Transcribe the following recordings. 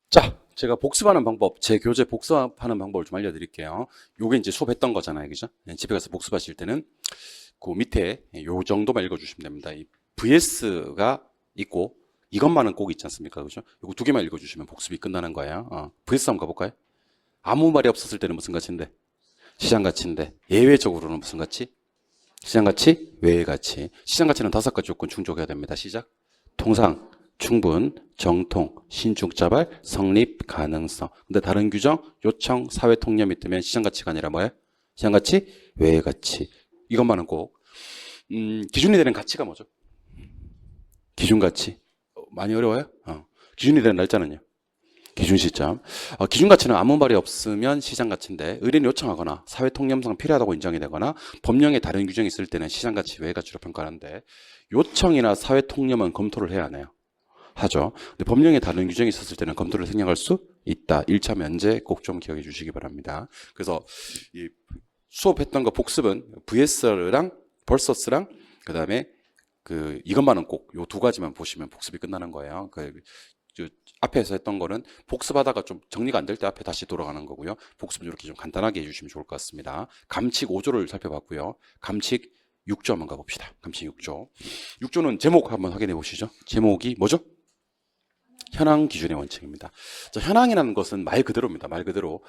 자, 제가 복습하는 방법, 제 교재 복습하는 방법을 좀 알려드릴게요. 요게 이제 수업했던 거잖아요. 그죠? 집에 가서 복습하실 때는 그 밑에 요 정도만 읽어주시면 됩니다. 이 VS가 있고 이것만은 꼭 있지 않습니까? 그죠? 요거 두 개만 읽어주시면 복습이 끝나는 거예요. VS 한번 가볼까요? 아무 말이 없었을 때는 무슨 가치인데? 시장 가치인데. 예외적으로는 무슨 가치? 시장 가치, 외의 가치. 시장 가치는 5가지 조건 충족해야 됩니다. 시작. 통상, 충분, 정통, 신중자발, 성립, 가능성. 근데 다른 규정, 요청, 사회 통념이 뜨면 시장 가치가 아니라 뭐예요? 시장 가치, 외의 가치. 이것만은 꼭. 기준이 되는 가치가 뭐죠? 기준 가치. 많이 어려워요? 기준이 되는 날짜는요? 기준 시점. 기준 가치는 아무 말이 없으면 시장 가치인데 의뢰인이 요청하거나 사회 통념상 필요하다고 인정이 되거나 법령에 다른 규정이 있을 때는 시장 가치 외의 가치로 평가하는데 요청이나 사회 통념은 검토를 해야 하네요. 하죠. 근데 법령에 다른 규정이 있었을 때는 검토를 생략할 수 있다. 1차 면제 꼭 좀 기억해 주시기 바랍니다. 그래서 이 수업했던 거 복습은 VS랑 versus랑 그다음에 이것만은 꼭 요 두 가지만 보시면 복습이 끝나는 거예요. 앞에서 했던 거는 복습하다가 좀 정리가 안 될 때 앞에 다시 돌아가는 거고요. 복습은 이렇게 좀 간단하게 해주시면 좋을 것 같습니다. 감칙 5조를 살펴봤고요. 감칙 6조 한번 가봅시다. 감칙 6조. 6조는 제목 한번 확인해 보시죠. 제목이 뭐죠? 현황 기준의 원칙입니다. 자, 현황이라는 것은 말 그대로입니다. 말 그대로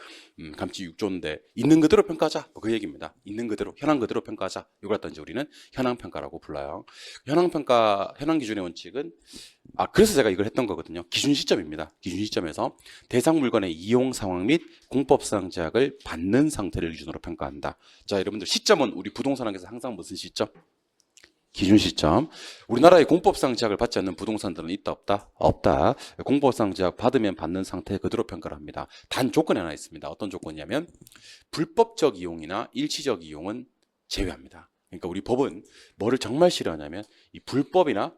감칙 6조인데 있는 그대로 평가하자 그 얘기입니다. 있는 그대로 현황 그대로 평가하자. 이걸 갖다 이제 우리는 현황 평가라고 불러요. 현황 기준의 원칙은 그래서 제가 이걸 했던 거거든요. 기준 시점입니다. 기준 시점에서 대상 물건의 이용 상황 및 공법상 제약을 받는 상태를 기준으로 평가한다. 자, 여러분들 시점은 우리 부동산학에서 항상 무슨 시점? 기준 시점. 우리나라의 공법상 제약을 받지 않는 부동산들은 있다 없다? 없다. 공법상 제약 받으면 받는 상태 그대로 평가를 합니다. 단 조건이 하나 있습니다. 어떤 조건이냐면 불법적 이용이나 일시적 이용은 제외합니다. 그러니까 우리 법은 뭐를 정말 싫어하냐면 이 불법이나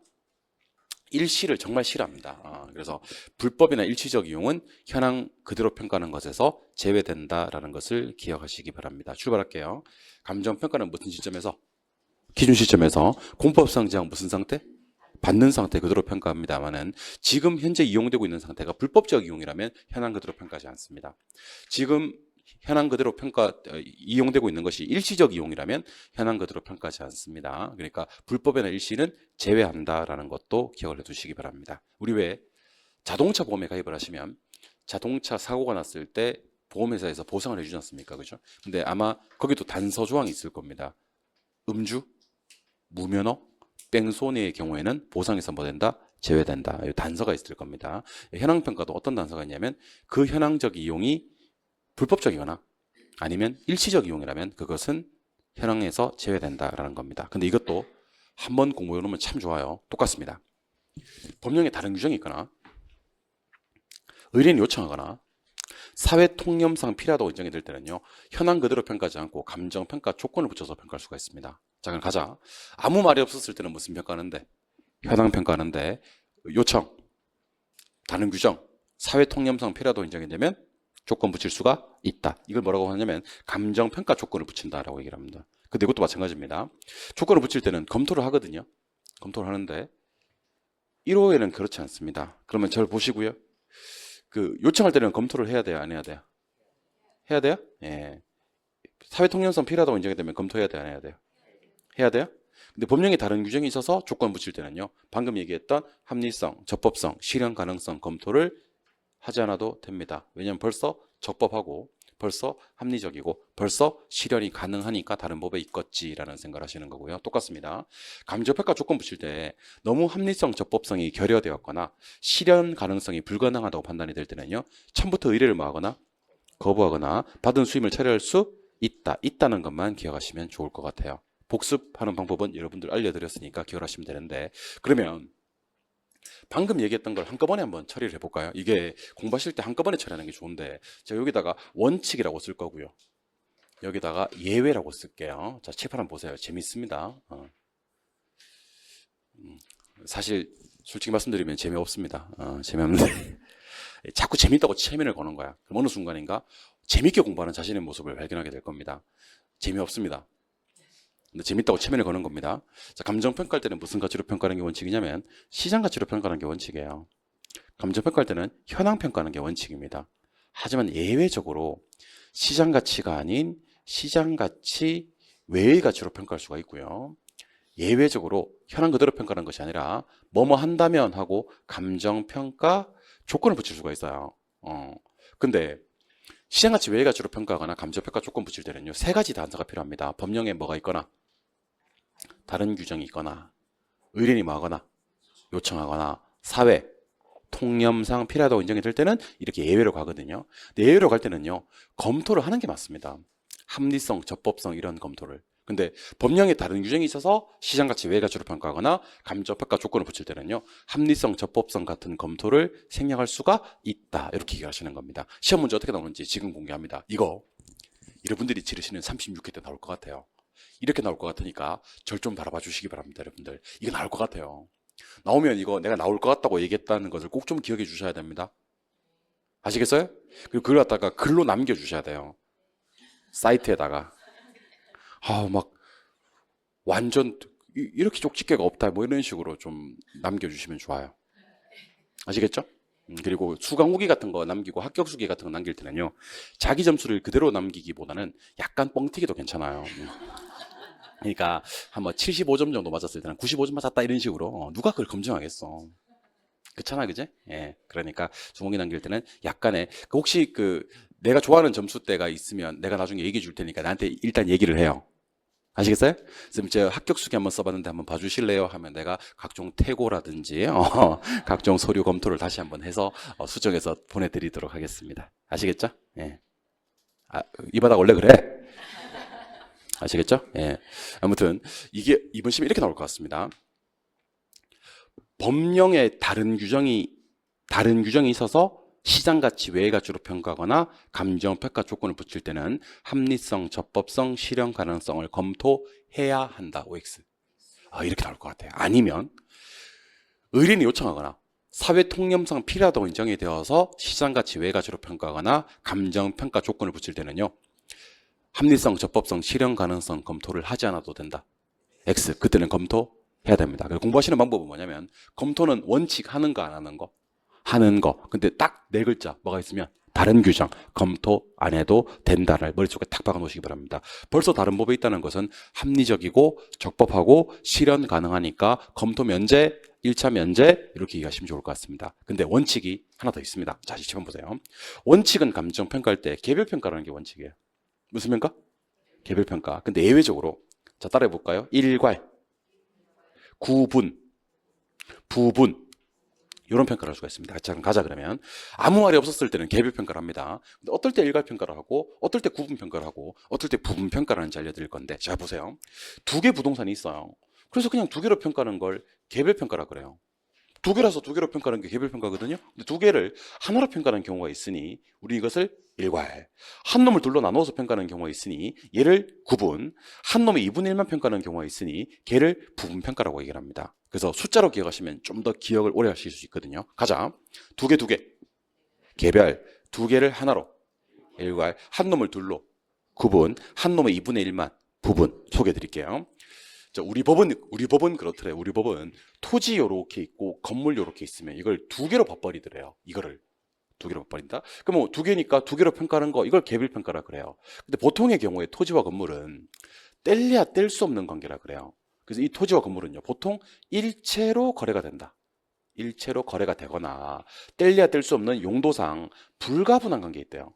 일시를 정말 싫어합니다. 그래서 불법이나 일시적 이용은 현황 그대로 평가하는 것에서 제외된다라는 것을 기억하시기 바랍니다. 출발할게요. 감정평가는 무슨 시점에서? 기준 시점에서. 공법상 제약 무슨 상태? 받는 상태 그대로 평가합니다만은 지금 현재 이용되고 있는 상태가 불법적 이용이라면 현황 그대로 평가하지 않습니다. 지금 현황 그대로 이용되고 있는 것이 일시적 이용이라면 현황 그대로 평가하지 않습니다. 그러니까 불법이나 일시는 제외한다라는 것도 기억을 해두시기 바랍니다. 우리 왜 자동차 보험에 가입을 하시면 자동차 사고가 났을 때 보험회사에서 보상을 해주지 않습니까? 그죠? 근데 아마 거기도 단서 조항이 있을 겁니다. 음주, 무면허, 뺑소니의 경우에는 보상에서 뭐 된다? 제외된다. 단서가 있을 겁니다. 현황평가도 어떤 단서가 있냐면 그 현황적 이용이 불법적이거나 아니면 일시적 이용이라면 그것은 현황에서 제외된다라는 겁니다. 근데 이것도 한번 공부해 놓으면 참 좋아요. 똑같습니다. 법령에 다른 규정이 있거나 의뢰인이 요청하거나 사회 통념상 필요하다고 인정이 될 때는요. 현황 그대로 평가하지 않고 감정평가 조건을 붙여서 평가할 수가 있습니다. 자, 그럼 가자. 아무 말이 없었을 때는 무슨 평가하는데? 현황 평가하는데 요청, 다른 규정, 사회 통념상 필요하다고 인정이 되면 조건 붙일 수가 있다. 이걸 뭐라고 하냐면 감정평가 조건을 붙인다라고 얘기를 합니다. 근데 이것도 마찬가지입니다. 조건을 붙일 때는 검토를 하거든요. 검토를 하는데 1호에는 그렇지 않습니다. 그러면 저를 보시고요. 요청할 때는 검토를 해야 돼요? 안 해야 돼요? 해야 돼요? 예. 사회 통념상 필요하다고 인정이 되면 검토해야 돼요? 안 해야 돼요? 해야 돼요? 근데 법령에 다른 규정이 있어서 조건 붙일 때는요. 방금 얘기했던 합리성, 적법성, 실현 가능성 검토를 하지 않아도 됩니다. 왜냐하면 벌써 적법하고 벌써 합리적이고 벌써 실현이 가능하니까 다른 법에 있겠지라는 생각을 하시는 거고요. 똑같습니다. 감정평가 조건 붙일 때 너무 합리성, 적법성이 결여되었거나 실현 가능성이 불가능하다고 판단이 될 때는요. 처음부터 의뢰를 뭐하거나 거부하거나 받은 수임을 철회할 수 있다는 것만 기억하시면 좋을 것 같아요. 복습하는 방법은 여러분들 알려드렸으니까 기억하시면 되는데 그러면 방금 얘기했던 걸 한꺼번에 한번 처리를 해볼까요? 이게 공부하실 때 한꺼번에 처리하는 게 좋은데 제가 여기다가 원칙이라고 쓸 거고요. 여기다가 예외라고 쓸게요. 자, 책 한번 보세요. 재밌습니다. 사실 솔직히 말씀드리면 재미없습니다. 재미없는데 자꾸 재밌다고 체면을 거는 거야. 그럼 어느 순간인가 재밌게 공부하는 자신의 모습을 발견하게 될 겁니다. 재미없습니다. 근데 재밌다고 체면을 거는 겁니다. 자, 감정 평가할 때는 무슨 가치로 평가하는 게 원칙이냐면 시장 가치로 평가하는 게 원칙이에요. 감정평가할 때는 현황 평가하는 게 원칙입니다. 하지만 예외적으로 시장 가치가 아닌 시장 가치 외의 가치로 평가할 수가 있고요. 예외적으로 현황 그대로 평가하는 것이 아니라 뭐뭐 한다면 하고 감정평가 조건을 붙일 수가 있어요. 근데 시장가치 외의 가치로 평가하거나 감정평가 조건 붙일 때는요, 세 가지 단서가 필요합니다. 법령에 뭐가 있거나, 다른 규정이 있거나, 의뢰인이 뭐하거나, 요청하거나, 사회, 통념상 필요하다고 인정이 될 때는 이렇게 예외로 가거든요. 근데 예외로 갈 때는요, 검토를 하는 게 맞습니다. 합리성, 적법성 이런 검토를. 근데 법령에 다른 규정이 있어서 시장가치 외의 가치로 평가하거나 감정평가 조건을 붙일 때는요, 합리성, 적법성 같은 검토를 생략할 수가 있다. 이렇게 얘기하시는 겁니다. 시험 문제 어떻게 나오는지 지금 공개합니다. 이거 여러분들이 지르시는 36회 때 나올 것 같아요. 이렇게 나올 것 같으니까 절 좀 바라봐 주시기 바랍니다. 여러분들, 이거 나올 것 같아요. 나오면 이거 내가 나올 것 같다고 얘기했다는 것을 꼭 좀 기억해 주셔야 됩니다. 아시겠어요? 그리고 그걸 갖다가 글로 남겨 주셔야 돼요. 사이트에다가. 막 완전 이렇게 쪽집게가 없다 뭐 이런 식으로 좀 남겨주시면 좋아요. 아시겠죠? 그리고 수강 후기 같은 거 남기고 합격 수기 같은 거 남길 때는요, 자기 점수를 그대로 남기기보다는 약간 뻥튀기도 괜찮아요. 그러니까 한번 75점 정도 맞았을 때는 95점 맞았다 이런 식으로 누가 그걸 검증하겠어. 그렇잖아, 그제? 예. 그러니까 수목이 남길 때는 약간의 혹시 내가 좋아하는 점수대가 있으면 내가 나중에 얘기해 줄 테니까 나한테 일단 얘기를 해요. 아시겠어요? 선생님, 제가 합격 수기 한번 써봤는데 한번 봐주실래요? 하면 내가 각종 태고라든지 각종 서류 검토를 다시 한번 해서 수정해서 보내드리도록 하겠습니다. 아시겠죠? 예. 이 바닥 원래 그래? 아시겠죠? 예. 아무튼 이게 이번 시험에 이렇게 나올 것 같습니다. 법령에 다른 규정이 있어서 시장가치 외의 가치로 평가하거나 감정평가 조건을 붙일 때는 합리성, 적법성, 실현 가능성을 검토해야 한다. OX. 이렇게 나올 것 같아요. 아니면 의뢰인이 요청하거나 사회 통념상 필요하다고 인정이 되어서 시장가치 외의 가치로 평가하거나 감정평가 조건을 붙일 때는요, 합리성, 적법성, 실현 가능성 검토를 하지 않아도 된다. X. 그때는 검토해야 됩니다. 공부하시는 방법은 뭐냐면, 검토는 원칙 하는 거 안 하는 거. 하는 거. 근데 딱 네 글자 뭐가 있으면 다른 규정, 검토 안 해도 된다를 머릿속에 탁 박아 놓으시기 바랍니다. 벌써 다른 법에 있다는 것은 합리적이고 적법하고 실현 가능하니까 검토 면제, 1차 면제 이렇게 이해하시면 좋을 것 같습니다. 근데 원칙이 하나 더 있습니다. 자, 7번 보세요. 원칙은 감정평가할 때 개별평가라는 게 원칙이에요. 무슨 평가? 개별평가. 근데 예외적으로, 자, 따라해 볼까요? 일괄, 구분, 부분 이런 평가를 할 수가 있습니다. 자, 그럼 가자. 그러면 아무 말이 없었을 때는 개별평가를 합니다. 근데 어떨 때 일괄평가를 하고 어떨 때 구분평가를 하고 어떨 때 부분평가를 하는지 알려드릴 건데, 자, 보세요. 두 개 부동산이 있어요. 그래서 그냥 두 개로 평가하는 걸 개별평가라 그래요. 두 개라서 두 개로 평가하는 게 개별평가거든요. 근데 두 개를 하나로 평가하는 경우가 있으니 우리 이것을 일괄, 한 놈을 둘로 나누어서 평가하는 경우가 있으니 얘를 구분, 한 놈의 2분의 1만 평가하는 경우가 있으니 걔를 부분평가라고 얘기를 합니다. 그래서 숫자로 기억하시면 좀 더 기억을 오래 하실 수 있거든요. 가자. 두 개, 개별, 두 개를 하나로 일괄, 한 놈을 둘로 구분, 한 놈의 2분의 1만 부분 소개해 드릴게요. 자, 우리 법은 그렇더래요. 우리 법은 토지 요렇게 있고 건물 요렇게 있으면 이걸 두 개로 봐버리더래요. 이거를 두 개로 봐버린다. 그럼 뭐 두 개니까 두 개로 평가하는 거, 이걸 개별평가라 그래요. 근데 보통의 경우에 토지와 건물은 뗄래야 뗄 수 없는 관계라 그래요. 그래서 이 토지와 건물은요, 보통 일체로 거래가 된다. 일체로 거래가 되거나 뗄래야 뗄 수 없는 용도상 불가분한 관계에 있대요.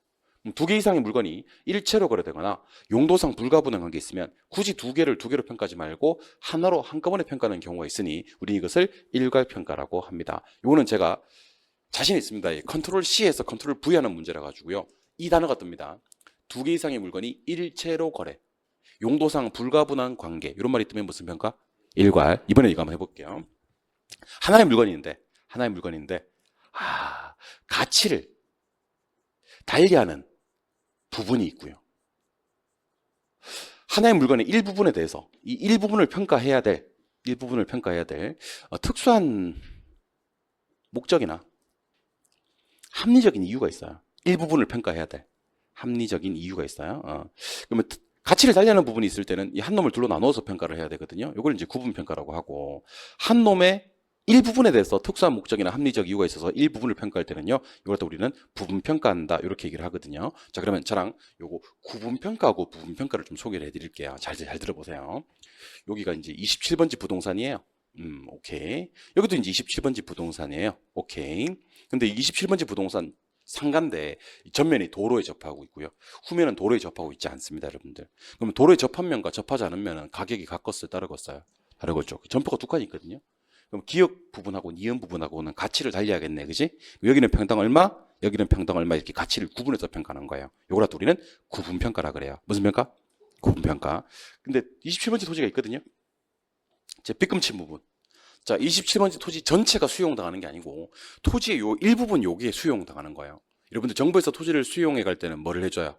두 개 이상의 물건이 일체로 거래되거나 용도상 불가분한 관계에 있으면 굳이 두 개로 평가하지 말고 하나로 한꺼번에 평가하는 경우가 있으니 우리 이것을 일괄평가라고 합니다. 이거는 제가 자신 있습니다. 컨트롤 C에서 컨트롤 V 하는 문제라 가지고요, 이 단어가 뜹니다. 두 개 이상의 물건이 일체로 거래, 용도상 불가분한 관계, 이런 말이 뜨면 무슨 평가? 일괄. 이번에 이거 한번 해볼게요. 하나의 물건인데 가치를 달리하는 부분이 있고요. 하나의 물건의 일부분에 대해서 이 일부분을 평가해야 될 특수한 목적이나 합리적인 이유가 있어요. 일부분을 평가해야 될 합리적인 이유가 있어요. 그러면 가치를 달리하는 부분이 있을 때는 이 한 놈을 둘로 나누어서 평가를 해야 되거든요. 이걸 이제 구분평가라고 하고, 한 놈의 일부분에 대해서 특수한 목적이나 합리적 이유가 있어서 일부분을 평가할 때는요, 이걸 갖다 우리는 부분평가한다 이렇게 얘기를 하거든요. 자, 그러면 저랑 요거 구분평가하고 부분평가를 좀 소개를 해드릴게요. 잘 들어보세요. 여기가 이제 27번지 부동산이에요. 오케이. 여기도 이제 27번지 부동산이에요. 오케이. 근데 27번지 부동산 상가인데 전면이 도로에 접하고 있고요. 후면은 도로에 접하고 있지 않습니다, 여러분들. 그러면 도로에 접한 면과 접하지 않은 면은 가격이 같겠어요, 다르겠어요? 다르겠죠. 점포가 두 칸이 있거든요. 그럼 기역 부분하고 니은 부분하고는 가치를 달리하겠네, 그지? 여기는 평당 얼마, 여기는 평당 얼마 이렇게 가치를 구분해서 평가하는 거예요. 요거라 우리는 구분평가라 그래요. 무슨 평가? 구분평가. 근데 27번지 토지가 있거든요. 제 삐끔친 부분. 자, 27번지 토지 전체가 수용당하는 게 아니고 토지의 요 일부분 여기에 수용당하는 거예요. 여러분들 정부에서 토지를 수용해 갈 때는 뭐를 해줘요?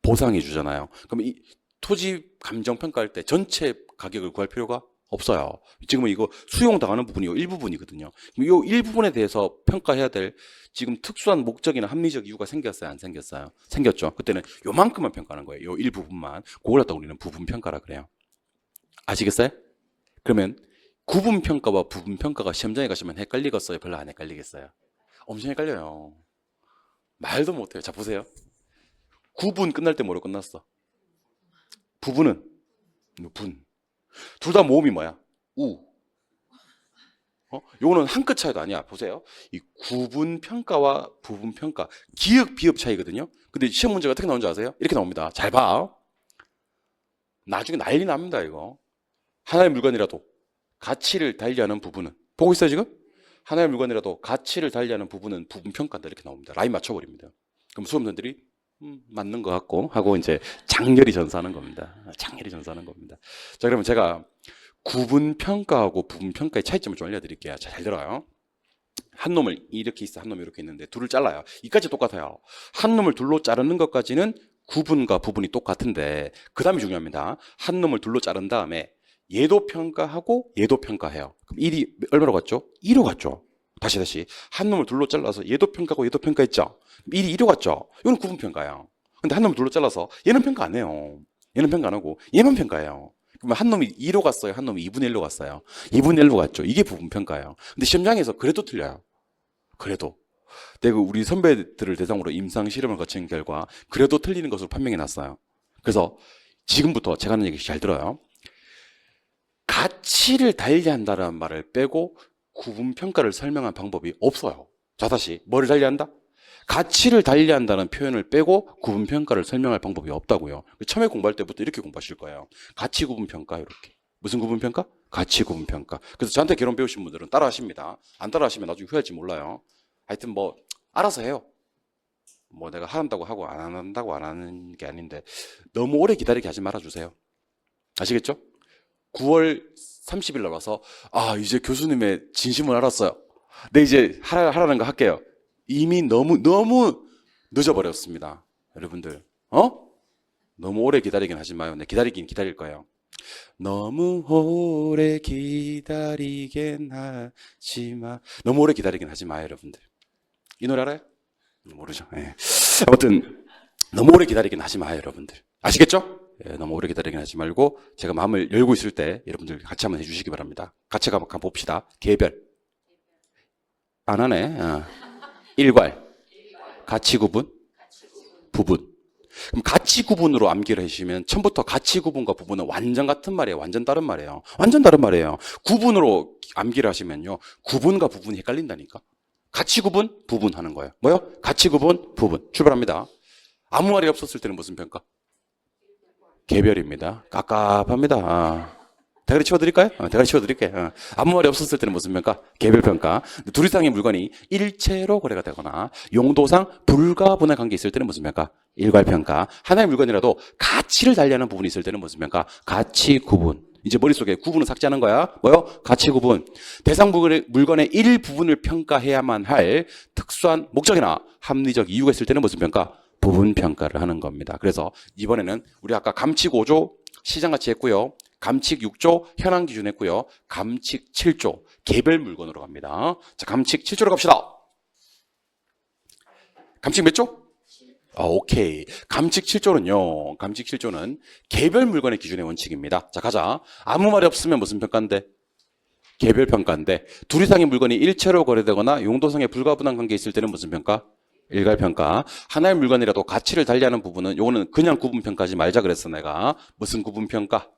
보상해 주잖아요. 그럼 이 토지 감정 평가할 때 전체 가격을 구할 필요가 없어요. 지금은 이거 수용당하는 부분이 요 일부분이거든요. 요 일부분에 대해서 평가해야 될 지금 특수한 목적이나 합리적 이유가 생겼어요? 안 생겼어요? 생겼죠. 그때는 요만큼만 평가하는 거예요. 요 일부분만. 그걸 갖다 우리는 부분평가라 그래요. 아시겠어요? 그러면 구분평가와 부분평가가 시험장에 가시면 헷갈리겠어요? 별로 안 헷갈리겠어요? 엄청 헷갈려요. 말도 못해요. 자, 보세요. 구분 끝날 때 뭐로 끝났어? 부분은 분. 둘 다 모음이 뭐야? 우. 요거는 한 끗 차이도 아니야. 보세요. 이 구분평가와 부분평가, 기역, 비읍 차이거든요. 근데 시험 문제가 어떻게 나오는지 아세요? 이렇게 나옵니다. 잘 봐. 나중에 난리 납니다, 이거. 하나의 물건이라도 가치를 달리하는 부분은, 보고 있어요, 지금? 하나의 물건이라도 가치를 달리하는 부분은 부분평가다. 이렇게 나옵니다. 라인 맞춰버립니다. 그럼 수험생들이 맞는 것 같고 하고 이제 장렬히 전사하는 겁니다. 장렬히 전사하는 겁니다. 자, 그러면 제가 구분평가하고 부분평가의 차이점을 좀 알려드릴게요. 자, 잘 들어요. 한 놈을 이렇게 있어, 한 놈이 이렇게 있는데 둘을 잘라요. 이까지 똑같아요. 한 놈을 둘로 자르는 것까지는 구분과 부분이 똑같은데 그 다음이 중요합니다. 한 놈을 둘로 자른 다음에 얘도 평가하고 얘도 평가해요. 그럼 1이 얼마로 갔죠? 2로 갔죠. 다시 한 놈을 둘로 잘라서 얘도 평가하고 얘도 평가했죠. 1이 2로 갔죠. 이건 구분평가예요. 근데 한 놈을 둘로 잘라서 얘는 평가 안 해요. 얘는 평가 안 하고 얘만 평가해요. 그러면 한 놈이 2로 갔어요. 한 놈이 2분의 1로 갔어요. 2분의 1로 갔죠. 이게 부분평가예요. 근데 시험장에서 그래도 틀려요. 그래도. 내가 우리 선배들을 대상으로 임상 실험을 거친 결과 그래도 틀리는 것으로 판명해 놨어요. 그래서 지금부터 제가 하는 얘기 잘 들어요. 가치를 달리한다는 말을 빼고 구분평가를 설명한 방법이 없어요. 자, 다시 뭐를 달리한다? 가치를 달리한다는 표현을 빼고 구분평가를 설명할 방법이 없다고요. 처음에 공부할 때부터 이렇게 공부하실 거예요. 가치 구분평가 이렇게. 무슨 구분평가? 가치 구분평가. 그래서 저한테 개론 배우신 분들은 따라 하십니다. 안 따라 하시면 나중에 후회할지 몰라요. 하여튼 뭐 알아서 해요. 뭐 내가 한다고 하고 안 한다고 안 하는 게 아닌데 너무 오래 기다리게 하지 말아주세요. 아시겠죠? 9월 30일 날 와서 이제 교수님의 진심을 알았어요. 네, 이제 하라는 거 할게요. 이미 너무 늦어버렸습니다. 여러분들 너무 오래 기다리긴 하지 마요. 네, 기다리긴 기다릴 거예요. 너무 오래 기다리긴 하지 마. 너무 오래 기다리긴 하지 마요, 여러분들. 이 노래 알아요? 모르죠. 네. 아무튼 너무 오래 기다리긴 하지 마요, 여러분들. 아시겠죠? 예, 너무 오래 기다리긴 하지 말고 제가 마음을 열고 있을 때 여러분들 같이 한번 해주시기 바랍니다. 같이 한번 봅시다. 개별. 안 하네. 일괄. 가치 구분. 부분. 그럼 가치 구분으로 암기를 해주시면 처음부터 가치 구분과 부분은 완전 같은 말이에요. 완전 다른 말이에요. 완전 다른 말이에요. 구분으로 암기를 하시면요. 구분과 부분이 헷갈린다니까. 가치 구분, 부분 하는 거예요. 뭐요? 가치 구분, 부분. 출발합니다. 아무 말이 없었을 때는 무슨 평가? 개별입니다. 깝깝합니다. 대가리 치워드릴까요? 대가리 치워드릴게요. 아무 말이 없었을 때는 무슨 평가? 개별평가. 둘 이상의 물건이 일체로 거래가 되거나 용도상 불가분의 관계 있을 때는 무슨 평가? 일괄평가. 하나의 물건이라도 가치를 달리하는 부분이 있을 때는 무슨 평가? 가치 구분. 이제 머릿속에 구분을 삭제하는 거야. 뭐요? 가치 구분. 대상 물건의 일부분을 평가해야만 할 특수한 목적이나 합리적 이유가 있을 때는 무슨 평가? 부분 평가를 하는 겁니다. 그래서 이번에는 우리 아까 감칙 5조 시장가치 했고요. 감칙 6조 현황 기준 했고요. 감칙 7조 개별 물건으로 갑니다. 자, 감칙 7조로 갑시다. 감칙 몇 조? 오케이. 감칙 7조는요. 감칙 7조는 개별 물건의 기준의 원칙입니다. 자, 가자. 아무 말이 없으면 무슨 평가인데? 개별 평가인데 둘 이상의 물건이 일체로 거래되거나 용도상의 불가분한 관계에 있을 때는 무슨 평가? 일괄 평가. 하나의 물건이라도 가치를 달리하는 부분은 요거는 그냥 구분 평가하지 말자 그랬어 내가. 무슨 구분 평가?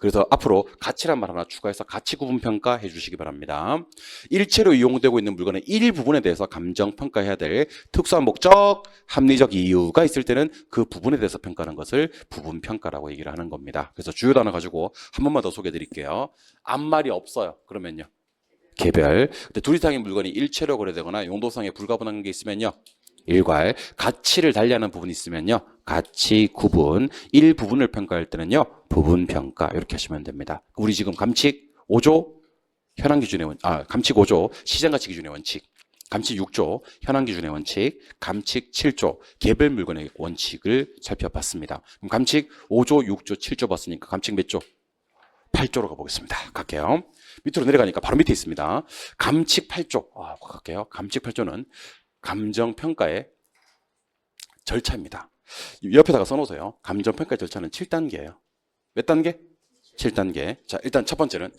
그래서 앞으로 가치란 말 하나 추가해서 가치 구분 평가 해주시기 바랍니다. 일체로 이용되고 있는 물건의 일부분에 대해서 감정 평가해야 될 특수한 목적, 합리적 이유가 있을 때는 그 부분에 대해서 평가하는 것을 부분 평가라고 얘기를 하는 겁니다. 그래서 주요 단어 가지고 한 번만 더 소개해 드릴게요. 아무 말이 없어요. 그러면요. 개별. 근데 둘 이상의 물건이 일체로 거래되거나 용도상의 불가분한 게 있으면요. 일괄. 가치를 달리하는 부분이 있으면요. 가치 구분. 일부분을 평가할 때는요. 부분 평가. 이렇게 하시면 됩니다. 우리 지금 감칙 5조 현황 기준의 감칙 5조 시장 가치 기준의 원칙. 감칙 6조 현황 기준의 원칙. 감칙 7조 개별 물건의 원칙을 살펴봤습니다. 그럼 감칙 5조, 6조, 7조 봤으니까 감칙 몇 조? 8조로 가보겠습니다. 갈게요. 밑으로 내려가니까 바로 밑에 있습니다. 감칙 8조. 갈게요. 감칙 8조는 감정평가의 절차입니다. 옆에다가 써놓으세요. 감정평가의 절차는 7단계예요. 몇 단계? 7단계. 자, 일단 첫 번째는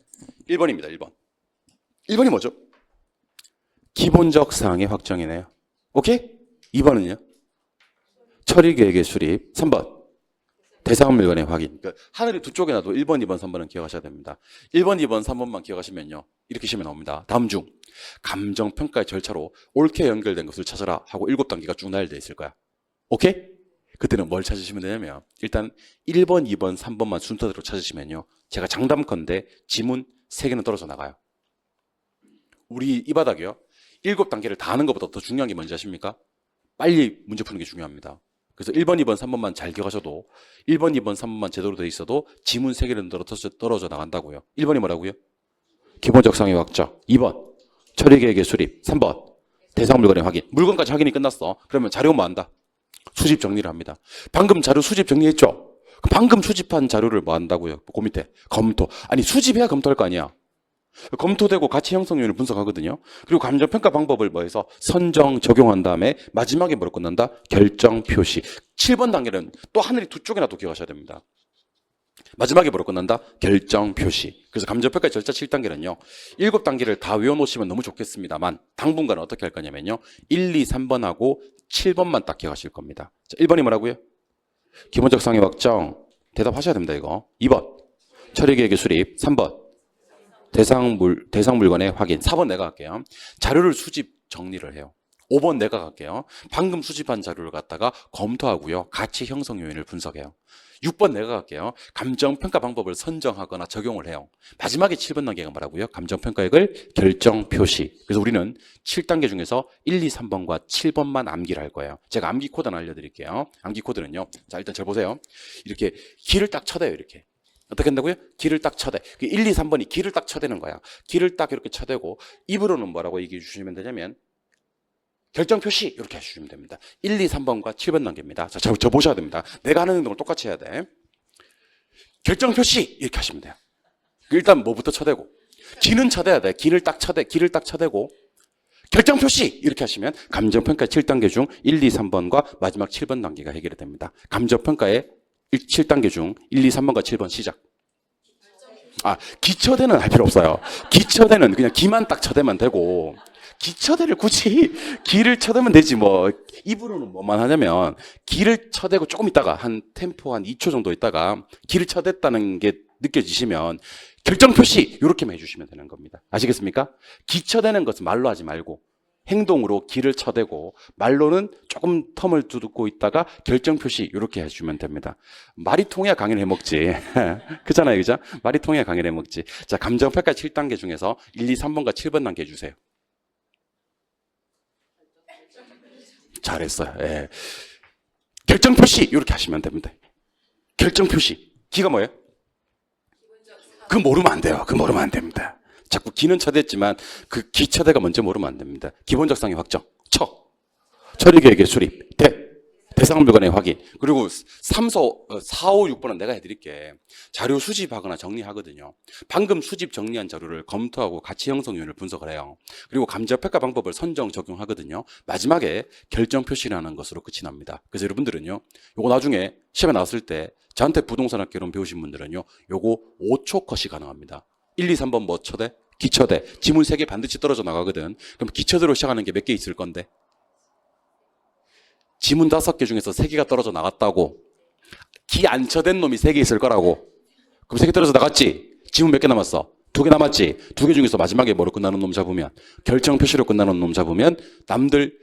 1번입니다. 1번. 1번이 뭐죠? 기본적 사항의 확정이네요. 오케이? 2번은요? 처리계획의 수립. 3번. 대상 물건의 확인. 그러니까 하늘이 두 쪽에 놔도 1번, 2번, 3번은 기억하셔야 됩니다. 1번, 2번, 3번만 기억하시면요. 이렇게 시면 나옵니다. 다음 중 감정평가의 절차로 옳게 연결된 것을 찾아라 하고 7단계가 쭉 나열되어 있을 거야. 오케이? 그때는 뭘 찾으시면 되냐면 일단 1번, 2번, 3번만 순서대로 찾으시면요. 제가 장담컨대 지문 3개는 떨어져 나가요. 우리 이 바닥이요. 7단계를 다 하는 것보다 더 중요한 게 뭔지 아십니까? 빨리 문제 푸는 게 중요합니다. 그래서 1번, 2번, 3번만 잘 기억하셔도 1번, 2번, 3번만 제대로 돼 있어도 지문 3개는 떨어져 나간다고요. 1번이 뭐라고요? 기본적 상의 확정. 2번 처리계획의 수립. 3번 대상 물건의 확인. 물건까지 확인이 끝났어. 그러면 자료 뭐 한다? 수집 정리를 합니다. 방금 자료 수집 정리했죠? 방금 수집한 자료를 뭐 한다고요? 그 밑에 검토. 아니 수집해야 검토할 거 아니야. 검토되고 가치 형성 요인을 분석하거든요. 그리고 감정평가 방법을 뭐 해서 선정, 적용한 다음에 마지막에 뭐로 끝난다? 결정 표시. 7번 단계는 또 하늘이 두 쪽이나 또 기억하셔야 됩니다. 마지막에 뭐로 끝난다? 결정 표시. 그래서 감정평가 절차 7단계는요. 7단계를 다 외워놓으시면 너무 좋겠습니다만 당분간은 어떻게 할 거냐면요. 1, 2, 3번하고 7번만 딱 기억하실 겁니다. 자, 1번이 뭐라고요? 기본적 상의 확정. 대답하셔야 됩니다. 이거. 2번 처리계획의 수립. 3번 대상 물건의 확인. 4번 내가 할게요. 자료를 수집 정리를 해요. 5번 내가 갈게요. 방금 수집한 자료를 갖다가 검토하고요. 가치 형성 요인을 분석해요. 6번 내가 갈게요. 감정평가 방법을 선정하거나 적용을 해요. 마지막에 7번 단계가 뭐라고요? 감정평가액을 결정 표시. 그래서 우리는 7단계 중에서 1, 2, 3번과 7번만 암기를 할 거예요. 제가 암기 코드 하나 알려드릴게요. 암기 코드는요. 자, 일단 잘 보세요. 이렇게 길을 딱 쳐대요. 이렇게. 어떻게 한다고요? 길을 딱 쳐대. 1, 2, 3번이 길을 딱 쳐대는 거야. 길을 딱 이렇게 쳐대고 입으로는 뭐라고 얘기해 주시면 되냐면 결정 표시 이렇게 해주시면 됩니다. 1, 2, 3번과 7번 단계입니다. 자, 저 보셔야 됩니다. 내가 하는 행동을 똑같이 해야 돼. 결정 표시 이렇게 하시면 돼요. 일단 뭐부터 쳐대고 길은 쳐대야 돼. 길을 딱 쳐대고 결정 표시 이렇게 하시면 감정평가 7단계 중 1, 2, 3번과 마지막 7번 단계가 해결이 됩니다. 감정평가의 7단계 중 1, 2, 3번과 7번 시작. 기초대는 할 필요 없어요. 기초대는 그냥 기만 딱 쳐대면 되고 기초대를 굳이 기를 쳐대면 되지 뭐. 입으로는 뭐만 하냐면 기를 쳐대고 조금 있다가 한 템포 한 2초 정도 있다가 기를 쳐댔다는 게 느껴지시면 결정 표시 이렇게만 해주시면 되는 겁니다. 아시겠습니까? 기 쳐대는 것은 말로 하지 말고 행동으로 기를 쳐대고 말로는 조금 텀을 두고 있다가 결정 표시 이렇게 해주면 됩니다. 말이 통해야 강의를 해먹지. 그잖아요, 그죠? 말이 통해야 강의를 해먹지. 자, 감정평가 7단계 중에서 1, 2, 3번과 7번 단계 해주세요. 잘했어요. 예. 결정 표시 이렇게 하시면 됩니다. 결정 표시. 기가 뭐예요? 그거 모르면 안 돼요. 그거 모르면 안 됩니다. 자꾸 기는 쳐댔지만 그 기쳐대가 먼저 모르면 안 됩니다. 기본적 상의 확정. 처리계획의 수립. 대상 물건의 확인. 그리고 4, 5, 6번은 내가 해드릴게. 자료 수집하거나 정리하거든요. 방금 수집 정리한 자료를 검토하고 가치 형성 요인을 분석을 해요. 그리고 감정평가 방법을 선정 적용하거든요. 마지막에 결정 표시라는 것으로 끝이 납니다. 그래서 여러분들은요. 요거 나중에 시험에 나왔을 때 저한테 부동산 학개론 배우신 분들은요. 요거 5초 컷이 가능합니다. 1, 2, 3번 뭐 쳐대? 기처대. 지문 3개 반드시 떨어져 나가거든. 그럼 기처대로 시작하는 게 몇 개 있을 건데? 지문 5개 중에서 3개가 떨어져 나갔다고. 기 안 쳐댄 놈이 3개 있을 거라고. 그럼 3개 떨어져 나갔지? 지문 몇 개 남았어? 2개 남았지? 2개 중에서 마지막에 뭐로 끝나는 놈 잡으면, 결정 표시로 끝나는 놈 잡으면, 남들,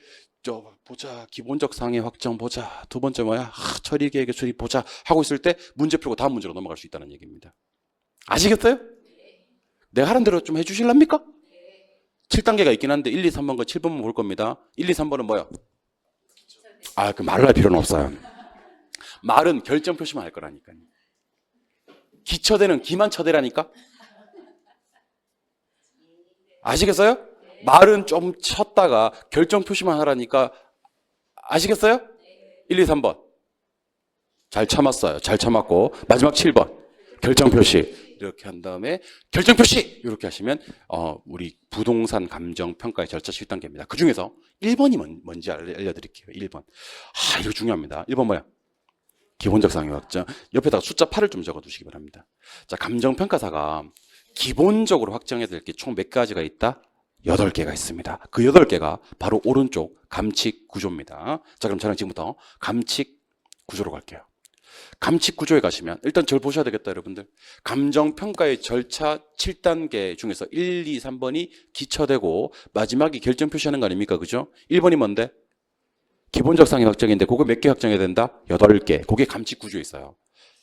보자, 기본적 상해 확정 보자, 두 번째 뭐야? 처리 계획 처리 보자 하고 있을 때 문제 풀고 다음 문제로 넘어갈 수 있다는 얘기입니다. 아시겠어요? 내가 하는 대로 좀 해주실랍니까? 7단계가 있긴 한데 1, 2, 3번 거 7번만 볼 겁니다. 1, 2, 3번은 뭐야? 그 말을 할 필요는 없어요. 말은 결정 표시만 할 거라니까요. 기처대는 기만 처대라니까? 아시겠어요? 말은 좀 쳤다가 결정 표시만 하라니까. 아시겠어요? 1, 2, 3번. 잘 참았어요. 잘 참았고. 마지막 7번. 결정 표시. 이렇게 한 다음에 결정 표시! 이렇게 하시면 우리 부동산 감정 평가의 절차 7단계입니다. 그 중에서 1번이 뭔지 알려드릴게요. 1번. 이거 중요합니다. 1번 뭐야? 기본적 상해 확정. 옆에다가 숫자 8을 좀 적어두시기 바랍니다. 자, 감정평가사가 기본적으로 확정해야 될 게 총 몇 가지가 있다? 8개가 있습니다. 그 8개가 바로 오른쪽 감칙 구조입니다. 자, 그럼 저는 지금부터 감칙 구조로 갈게요. 감칙 구조에 가시면 일단 절 보셔야 되겠다, 여러분들. 감정평가의 절차 7단계 중에서 1, 2, 3번이 기처되고 마지막이 결정 표시하는 거 아닙니까? 그죠? 1번이 뭔데? 기본적 상해 확정인데 그거 몇 개 확정해야 된다? 8개. 그게 감칙 구조에 있어요.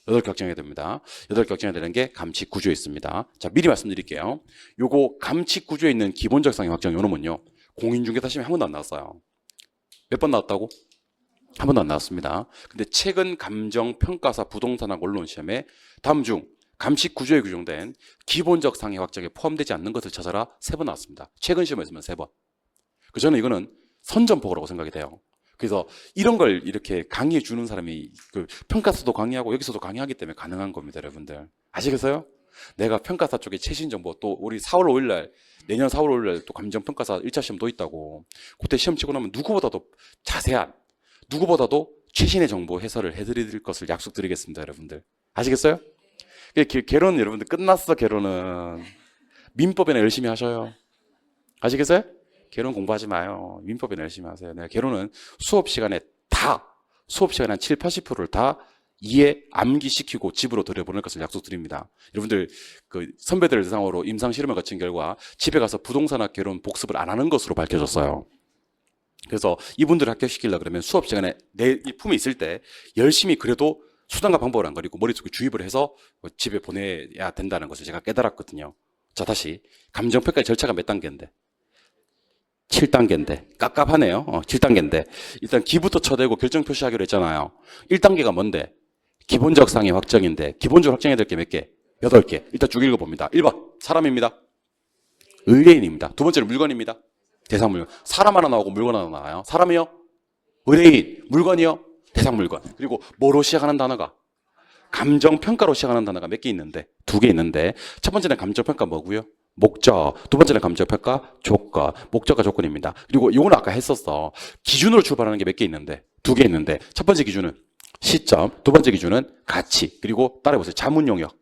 8개 확정해야 됩니다. 8개 확정해야 되는 게 감칙 구조에 있습니다. 자, 미리 말씀드릴게요. 요거 감칙 구조에 있는 기본적 상해 확정 요놈은요, 공인중개사 시험에 한 번도 안 나왔어요. 몇 번 나왔다고? 한 번도 안 나왔습니다. 근데 최근 감정평가사 부동산학 언론 시험에 다음 중 감칙 구조에 규정된 기본적 상해 확정에 포함되지 않는 것을 찾아라 3번 나왔습니다. 최근 시험에서만 3번. 저는 이거는 선전포고라고 생각이 돼요. 그래서 이런 걸 이렇게 강의해 주는 사람이 그 평가사도 강의하고 여기서도 강의하기 때문에 가능한 겁니다, 여러분들. 아시겠어요? 내가 평가사 쪽에 최신 정보, 또 우리 4월 5일 날, 내년 4월 5일 날 또 감정평가사 1차 시험 또 있다고. 그때 시험 치고 나면 누구보다도 자세한, 누구보다도 최신의 정보 해설을 해드릴 것을 약속드리겠습니다, 여러분들. 아시겠어요? 개론 여러분들 끝났어, 개론은. 민법에는 열심히 하셔요. 아시겠어요? 개론 공부하지 마요. 민법에는 열심히 하세요. 개론은 수업 시간에 수업 시간에 한 7, 80%를 다 이해, 암기시키고 집으로 들여보낼 것을 약속드립니다. 여러분들, 선배들 대상으로 임상 실험을 거친 결과 집에 가서 부동산학 개론 복습을 안 하는 것으로 밝혀졌어요. 그래서 이분들을 합격시키려고 그러면 수업 시간에 내 품에 있을 때 열심히 그래도 수단과 방법을 안 가리고 머릿속에 주입을 해서 집에 보내야 된다는 것을 제가 깨달았거든요. 자, 다시. 감정평가의 절차가 몇 단계인데? 7단계인데. 깝깝하네요. 7단계인데. 일단 기부터 쳐대고 결정 표시하기로 했잖아요. 1단계가 뭔데? 기본적 상해 확정인데 기본적으로 확정해야 될 게 몇 개? 8개. 일단 쭉 읽어봅니다. 1번 사람입니다. 의뢰인입니다. 두 번째는 물건입니다. 대상 물건. 사람 하나 나오고 물건 하나 나와요. 사람이요? 의뢰인. 물건이요? 대상 물건. 그리고 뭐로 시작하는 단어가? 감정평가로 시작하는 단어가 몇 개 있는데? 2개 있는데, 첫 번째는 감정평가 뭐고요? 목적. 두 번째는 감정평가 조건. 목적과 조건입니다. 그리고 이건 아까 했었어. 기준으로 출발하는 게 몇 개 있는데? 2개 있는데, 첫 번째 기준은 시점, 두 번째 기준은 가치, 그리고 따라해보세요. 자문 용역.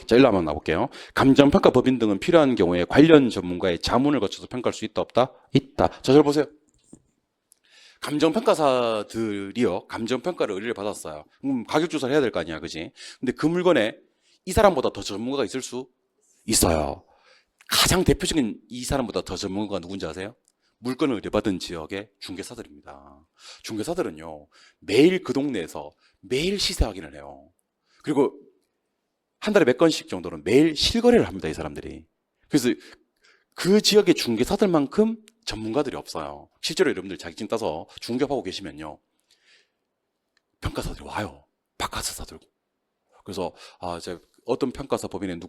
자, 일로 한번 나볼게요. 감정평가 법인 등은 필요한 경우에 관련 전문가의 자문을 거쳐서 평가할 수 있다, 없다? 있다. 자, 잘 보세요. 감정평가사들이요, 감정평가를 의뢰를 받았어요. 가격 조사를 해야 될 거 아니야, 그지? 근데 그 물건에 이 사람보다 더 전문가가 있을 수 있어요. 가장 대표적인 이 사람보다 더 전문가가 누군지 아세요? 물건을 의뢰받은 지역의 중개사들입니다. 중개사들은요, 매일 그 동네에서 매일 시세 확인을 해요. 그리고 한 달에 몇 건씩 정도는 매일 실거래를 합니다, 이 사람들이. 그래서 그 지역의 중개사들만큼 전문가들이 없어요. 실제로 여러분들 자격증 따서 중개업하고 계시면요, 평가사들이 와요. 바카스 사들고. 그래서 제가 어떤 평가사 법인의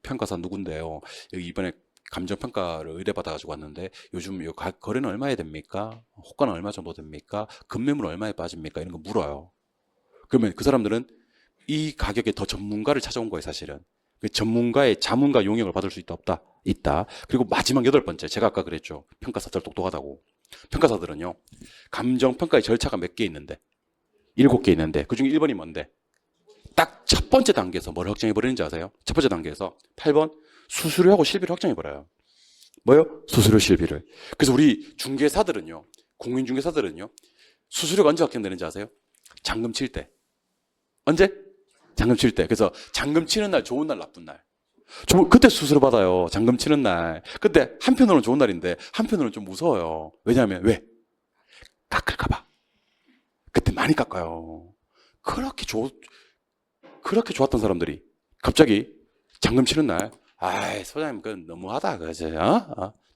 평가사 누군데요, 여기 이번에 감정평가를 의뢰받아가지고 왔는데 요즘 거래는 얼마에 됩니까? 호가는 얼마 정도 됩니까? 급매물 얼마에 빠집니까? 이런 거 물어요. 그러면 그 사람들은 이 가격에 더 전문가를 찾아온 거예요, 사실은. 그 전문가의 자문과 용역을 받을 수 있다, 없다? 있다. 그리고 마지막 8번째, 제가 아까 그랬죠. 평가사들 똑똑하다고. 평가사들은요, 감정평가의 절차가 몇 개 있는데? 7개 있는데, 그 중에 1번이 뭔데? 딱 첫 번째 단계에서 뭘 확정해버리는지 아세요? 첫 번째 단계에서 8번, 수수료하고 실비를 확정해버려요. 뭐요? 수수료 실비를. 그래서 우리 중개사들은요, 공인중개사들은요, 수수료가 언제 확정되는지 아세요? 잔금 칠 때. 언제? 잔금 칠 때. 그래서 잔금 치는 날, 좋은 날, 나쁜 날. 그때 수수료 받아요. 잔금 치는 날. 그때 한편으로는 좋은 날인데 한편으로는 좀 무서워요. 왜냐하면 왜? 깎을까봐. 그때 많이 깎아요. 그렇게 좋았던 사람들이 갑자기 잔금 치는 날, 아이 소장님 그건 너무하다 그지?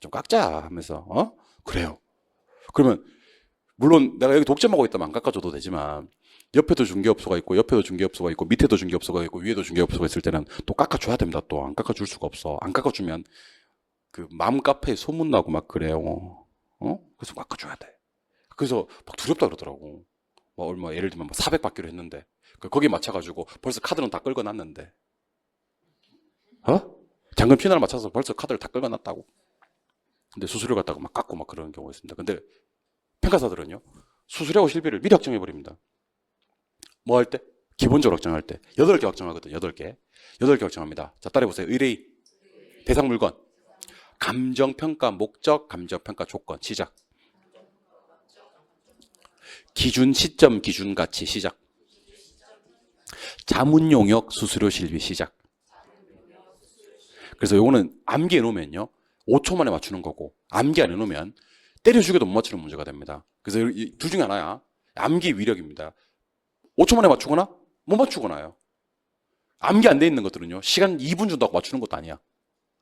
좀 깎자 하면서 그래요. 그러면 물론 내가 여기 독점하고 있다면 안 깎아줘도 되지만 옆에도 중개업소가 있고 옆에도 중개업소가 있고 밑에도 중개업소가 있고 위에도 중개업소가 있을 때는 또 깎아줘야 됩니다. 또 안 깎아줄 수가 없어. 안 깎아주면 그 맘카페에 소문나고 막 그래요. 그래서 깎아줘야 돼. 그래서 막 두렵다 그러더라고. 뭐 얼마 예를 들면 400 받기로 했는데 거기에 맞춰가지고 벌써 카드는 다 긁어놨는데 잔금 피날을 맞춰서 벌써 카드를 다 긁어놨다고. 근데 수수료 갖다가 막 깎고 막 그러는 경우가 있습니다. 근데 평가사들은요 수수료하고 실비를 미리 확정해버립니다. 뭐 할 때? 기본적으로 확정할 때 8개 확정하거든요. 8개 확정합니다. 자 따라해보세요. 의뢰인, 대상 물건, 감정평가 목적, 감정평가 조건 시작. 기준 시점, 기준 가치 시작. 자문 용역, 수수료 실비 시작. 그래서 요거는 암기해 놓으면요 5초 만에 맞추는 거고 암기 안 해놓으면 때려 죽여도 못 맞추는 문제가 됩니다. 그래서 이 둘 중에 하나야. 암기 위력입니다. 5초 만에 맞추거나 못 맞추거나요. 암기 안 돼 있는 것들은요 시간 2분 준다고 맞추는 것도 아니야.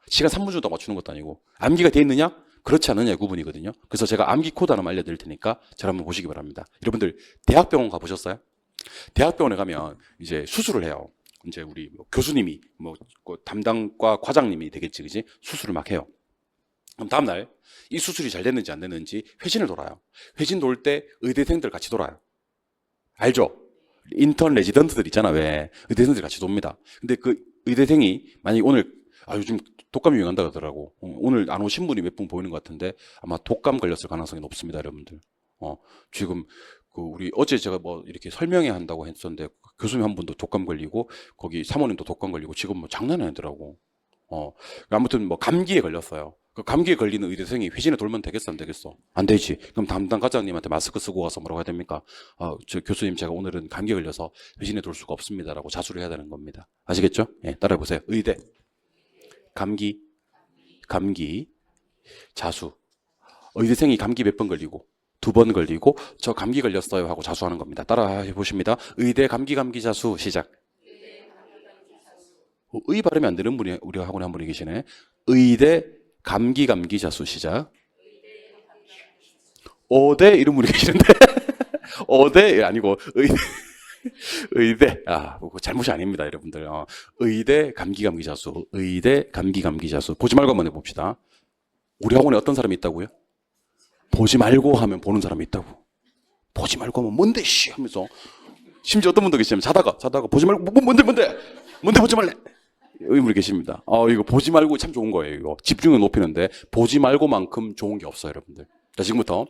시간 3분 준다고 맞추는 것도 아니고 암기가 돼 있느냐 그렇지 않느냐의 구분이거든요. 그래서 제가 암기 코드 하나 알려드릴 테니까 잘 한번 보시기 바랍니다. 여러분들 대학병원 가보셨어요? 대학병원에 가면 이제 수술을 해요. 이제 우리 교수님이 담당과 과장님이 되겠지, 그지? 수술을 막 해요. 그럼 다음날 이 수술이 잘 됐는지 안 됐는지 회진을 돌아요. 회진 돌 때 의대생들 같이 돌아요. 알죠? 인턴 레지던트들 있잖아, 왜? 의대생들 같이 돕니다. 근데 그 의대생이 만약에 오늘 요즘 독감이 유행한다 그러더라고. 오늘 안 오신 분이 몇 분 보이는 것 같은데 아마 독감 걸렸을 가능성이 높습니다, 여러분들. 지금 우리 어제 제가 뭐 이렇게 설명회 한다고 했었는데 교수님 한 분도 독감 걸리고 거기 사모님도 독감 걸리고 지금 뭐 장난이 아니더라고. 아무튼 뭐 감기에 걸렸어요. 그 감기에 걸리는 의대생이 회진에 돌면 되겠어, 안 되겠어? 안 되지. 그럼 담당 과장님한테 마스크 쓰고 와서 뭐라고 해야 됩니까? 저 교수님 제가 오늘은 감기에 걸려서 회진에 돌 수가 없습니다라고 자수를 해야 되는 겁니다. 아시겠죠? 예, 따라해 보세요. 의대, 감기, 자수. 의대생이 감기 몇 번 걸리고 2번 걸리고 저 감기 걸렸어요 하고 자수하는 겁니다. 따라해 보십니다. 의대 감기 자수 시작. 의 발음이 안 되는 분이 우리 학원에 한 분이 계시네. 의대 감기 자수 시작. 어대 이런 분이 계시는데 어대 아니고 의대 잘못이 아닙니다, 여러분들. 의대 감기 자수, 의대 감기 자수. 보지 말고 한번 해봅시다. 우리 학원에 어떤 사람이 있다고요? 보지 말고 하면 보는 사람이 있다고. 보지 말고 하면 뭔데 씨 하면서 심지어 어떤 분도 계시냐면 자다가 보지 말고 뭔데 보지 말래. 의문이 계십니다. 이거 보지 말고 참 좋은 거예요. 이거 집중을 높이는데 보지 말고만큼 좋은 게 없어요, 여러분들. 자, 지금부터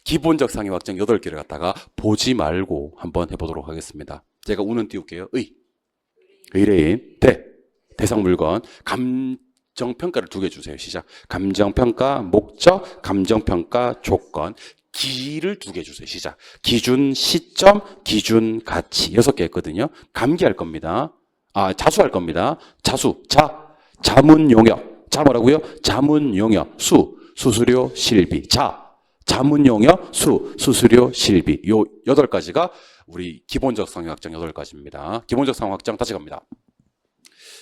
기본적 상위 확정 8개를 갖다가 보지 말고 한번 해보도록 하겠습니다. 제가 우는 띄울게요. 의뢰인, 대상 물건, 감정평가를 2개 주세요. 시작. 감정평가 목적, 감정평가 조건, 기를 2개 주세요. 시작. 기준 시점, 기준 가치 6개 했거든요. 감기할 겁니다. 자수할 겁니다. 자문 용역. 뭐라고요? 자문 용역. 수수료 실비. 자문 용역, 수수료 실비. 요 8가지가 우리 기본적 상위 확정 8가지입니다. 기본적 상위 확정 다시 갑니다.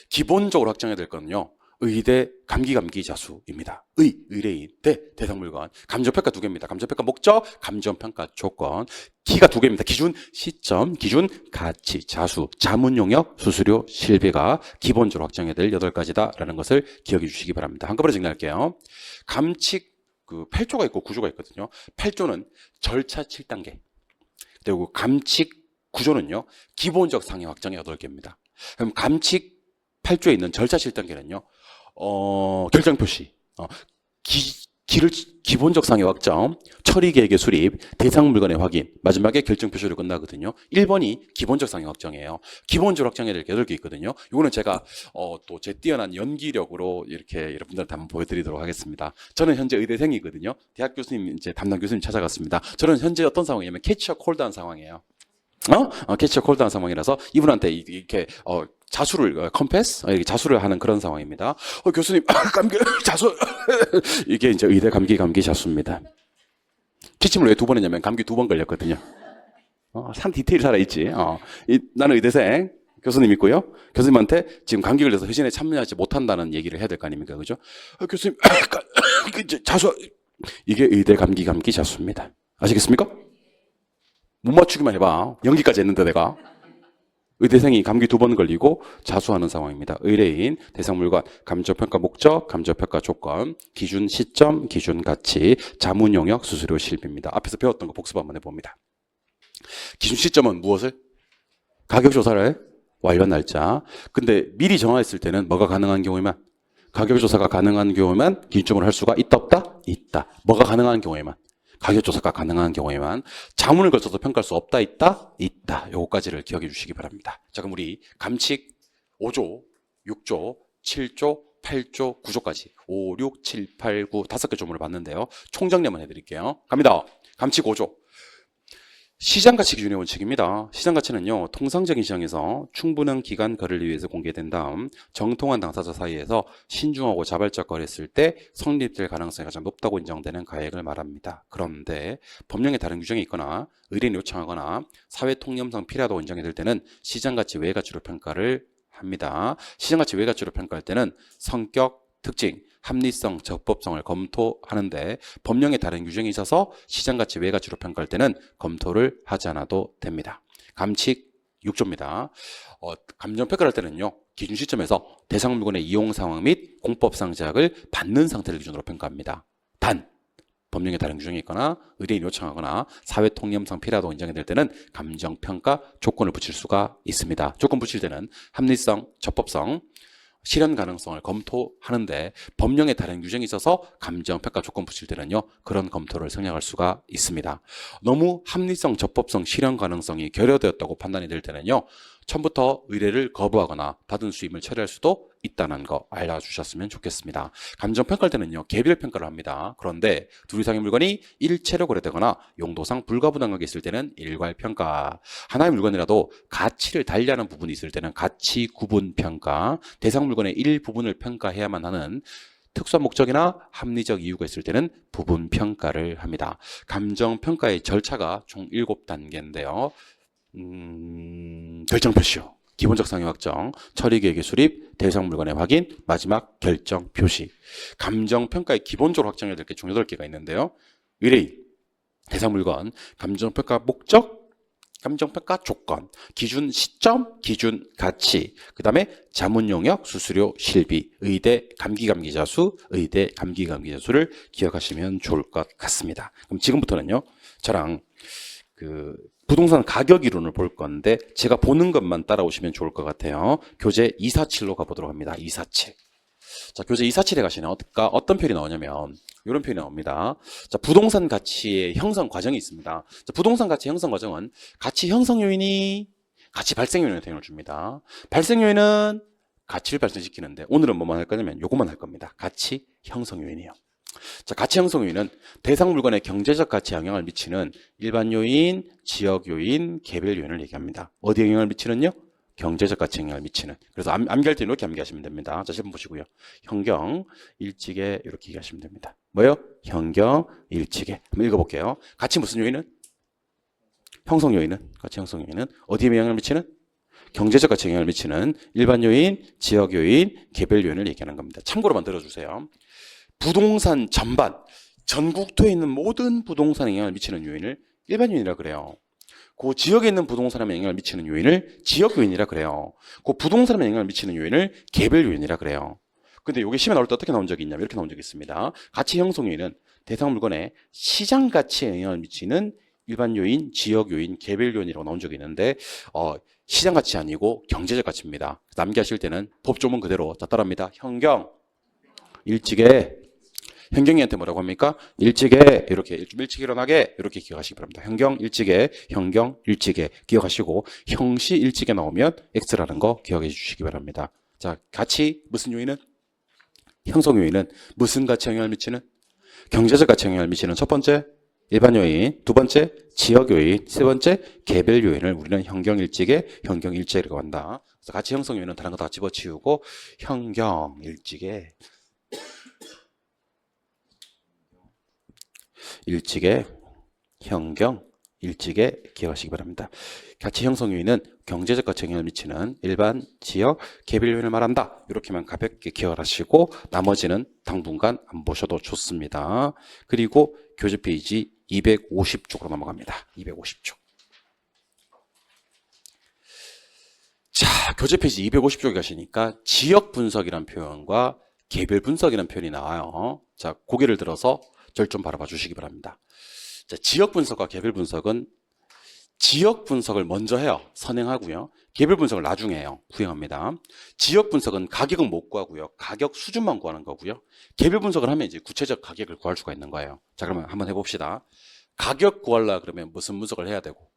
기본적으로 확정해야 될 거는요. 의대 감기 자수입니다. 의뢰인, 대상 물건. 감정평가 2개입니다. 감정평가 목적, 감정평가 조건. 기가 2개입니다. 기준 시점, 기준 가치, 자수, 자문 용역, 수수료 실비가 기본적으로 확정해야 될 8가지다라는 것을 기억해 주시기 바랍니다. 한꺼번에 정리할게요. 감칙 8조가 있고 9조가 있거든요. 8조는 절차 7단계. 그리고 감칙 9조는요. 기본적 상위 확정이 8개입니다. 그럼 감칙 8조에 있는 절차 7단계는요. 결정 표시. 기본적 상해 확정, 처리 계획의 수립, 대상 물건의 확인, 마지막에 결정 표시로 끝나거든요. 1번이 기본적 상해 확정이에요. 기본적으로 확정해야 될 게 8개 있거든요. 이거는 제가 또 제 뛰어난 연기력으로 이렇게 여러분들한테 한번 보여드리도록 하겠습니다. 저는 현재 의대생이거든요. 대학 교수님, 이제 담당 교수님 찾아갔습니다. 저는 현재 어떤 상황이냐면 캐치어 콜드한 상황이에요. 캐치어 콜드한 상황이라서 이분한테 이렇게 자수를 컴패스 이렇게 자수를 하는 그런 상황입니다. 교수님 감기 자수 이게 이제 의대 감기 자수입니다. 기침을 왜 2번 했냐면 감기 2번 걸렸거든요. 산 디테일이 살아있지. 나는 의대생 교수님 있고요. 교수님한테 지금 감기 걸려서 회신에 참여하지 못한다는 얘기를 해야 될 거 아닙니까, 그죠? 교수님 자수 이게 의대 감기 자수입니다. 아시겠습니까? 못 맞추기만 해봐. 연기까지 했는데 내가. 의대생이 감기 2번 걸리고 자수하는 상황입니다. 의뢰인, 대상물건, 감정평가 목적, 감정평가 조건, 기준 시점, 기준 가치, 자문 용역, 수수료 실비입니다. 앞에서 배웠던 거 복습 한번 해봅니다. 기준 시점은 무엇을? 가격조사를 완료한 날짜. 근데 미리 정하였을 때는 뭐가 가능한 경우에만? 가격조사가 가능한 경우에만 기준점을 할 수가 있다 없다? 있다. 뭐가 가능한 경우에만? 가격조사가 가능한 경우에만. 자문을 거쳐서 평가할 수 없다 있다? 있다. 요거까지를 기억해 주시기 바랍니다. 자, 그럼 우리 감칙 5조, 6조, 7조, 8조, 9조까지 5, 6, 7, 8, 9 5개 조문을 봤는데요. 총정리만 해드릴게요. 갑니다. 감칙 5조. 시장가치 기준의 원칙입니다. 시장가치는요, 통상적인 시장에서 충분한 기간 거래를 위해서 공개된 다음 정통한 당사자 사이에서 신중하고 자발적 거래했을 때 성립될 가능성이 가장 높다고 인정되는 가액을 말합니다. 그런데 법령에 다른 규정이 있거나 의뢰인이 요청하거나 사회 통념상 필요하다고 인정이 될 때는 시장가치 외 가치로 평가를 합니다. 시장가치 외 가치로 평가할 때는 성격, 특징, 합리성, 적법성을 검토하는데 법령에 다른 규정이 있어서 시장가치 외 가치로 평가할 때는 검토를 하지 않아도 됩니다. 감칙 6조입니다. 감정평가를 할 때는요, 기준 시점에서 대상 물건의 이용 상황 및 공법상 제약을 받는 상태를 기준으로 평가합니다. 단 법령에 다른 규정이 있거나 의뢰인이 요청하거나 사회 통념상 필요하다고 인정이 될 때는 감정평가 조건을 붙일 수가 있습니다. 조건 붙일 때는 합리성, 적법성, 실현 가능성을 검토하는데 법령에 다른 규정이 있어서 감정평가 조건 붙일 때는요, 그런 검토를 생략할 수가 있습니다. 너무 합리성, 적법성, 실현 가능성이 결여되었다고 판단이 될 때는요, 처음부터 의뢰를 거부하거나 받은 수임을 처리할 수도 있다는 거 알려주셨으면 좋겠습니다. 감정평가할 때는요, 개별 평가를 합니다. 그런데 둘 이상의 물건이 일체로 거래되거나 용도상 불가분당하게 있을 때는 일괄평가. 하나의 물건이라도 가치를 달리하는 부분이 있을 때는 가치 구분 평가. 대상 물건의 일부분을 평가해야만 하는 특수한 목적이나 합리적 이유가 있을 때는 부분 평가를 합니다. 감정평가의 절차가 총 7단계인데요. 결정 표시요. 기본적 상해 확정, 처리 계획의 수립, 대상 물건의 확인, 마지막 결정 표시. 감정평가의 기본적으로 확정해야 될 게 총 8개가 있는데요. 의뢰인, 대상 물건, 감정평가 목적, 감정평가 조건, 기준 시점, 기준 가치, 그 다음에 자문 용역, 수수료, 실비, 의대 감기 자수, 의대 감기 자수를 기억하시면 좋을 것 같습니다. 그럼 지금부터는요, 저랑 부동산 가격 이론을 볼 건데 제가 보는 것만 따라오시면 좋을 것 같아요. 교재 247로 가보도록 합니다. 247. 자, 교재 247에 가시면 어떤 표현이 나오냐면 이런 표현이 나옵니다. 자, 부동산 가치의 형성 과정이 있습니다. 자, 부동산 가치 형성 과정은 가치 형성 요인이 가치 발생 요인을 대응을 줍니다. 발생 요인은 가치를 발생시키는데 오늘은 뭐만 할 거냐면 요것만 할 겁니다. 가치 형성 요인이요. 자, 가치 형성 요인은 대상 물건의 경제적 가치에 영향을 미치는 일반 요인, 지역 요인, 개별 요인을 얘기합니다. 어디에 영향을 미치는요? 경제적 가치에 영향을 미치는. 그래서 암기할 때 이렇게 암기하시면 됩니다. 자, 10번 보시고요. 현경, 일찍에 이렇게 얘기하시면 됩니다. 뭐요? 현경, 일찍에. 한번 읽어볼게요. 가치 무슨 요인은? 형성 요인은? 가치 형성 요인은 어디에 영향을 미치는? 경제적 가치에 영향을 미치는 일반 요인, 지역 요인, 개별 요인을 얘기하는 겁니다. 참고로 만들어주세요. 부동산 전반, 전국토에 있는 모든 부동산에 영향을 미치는 요인을 일반 요인이라 그래요. 그 지역에 있는 부동산에 영향을 미치는 요인을 지역 요인이라 그래요. 그 부동산에 영향을 미치는 요인을 개별 요인이라 그래요. 근데 이게 시험에 나올 때 어떻게 나온 적이 있냐면 이렇게 나온 적이 있습니다. 가치 형성 요인은 대상 물건의 시장 가치에 영향을 미치는 일반 요인, 지역 요인, 개별 요인이라고 나온 적이 있는데 시장 가치 아니고 경제적 가치입니다. 남기하실 때는 법조문 그대로 자 따라합니다. 현경, 일찍에 현경이한테 뭐라고 합니까? 일찍에 이렇게 좀 일찍 일어나게 이렇게 기억하시기 바랍니다. 현경 일찍에, 현경 일찍에 기억하시고 형시 일찍에 나오면 X라는 거 기억해 주시기 바랍니다. 자, 같이 무슨 요인은? 형성 요인은 무슨 가치 영향을 미치는? 경제적 가치 영향을 미치는 첫 번째 일반 요인, 두 번째 지역 요인, 세 번째 개별 요인을 우리는 현경 일찍에, 현경 일찍이라고 한다. 그래서 가치 형성 요인은 다른 거 다 집어치우고 현경 일찍에, 일찍에, 현경 일찍에 기억하시기 바랍니다. 가치 형성 요인은 경제적 가치 영향을 미치는 일반, 지역, 개별 요인을 말한다. 이렇게만 가볍게 기억을 하시고 나머지는 당분간 안 보셔도 좋습니다. 그리고 교재 페이지 250쪽으로 넘어갑니다. 250쪽. 자, 교재 페이지 250쪽에 가시니까 지역 분석이라는 표현과 개별 분석이라는 표현이 나와요. 자, 고개를 들어서 절 좀 바라봐 주시기 바랍니다. 자, 지역 분석과 개별 분석은 지역 분석을 먼저 해요. 선행하고요. 개별 분석을 나중에 해요. 구행합니다. 지역 분석은 가격은 못 구하고요. 가격 수준만 구하는 거고요. 개별 분석을 하면 이제 구체적 가격을 구할 수가 있는 거예요. 자, 그러면 한번 해봅시다. 가격 구하려면 그러면 무슨 분석을 해야 되고?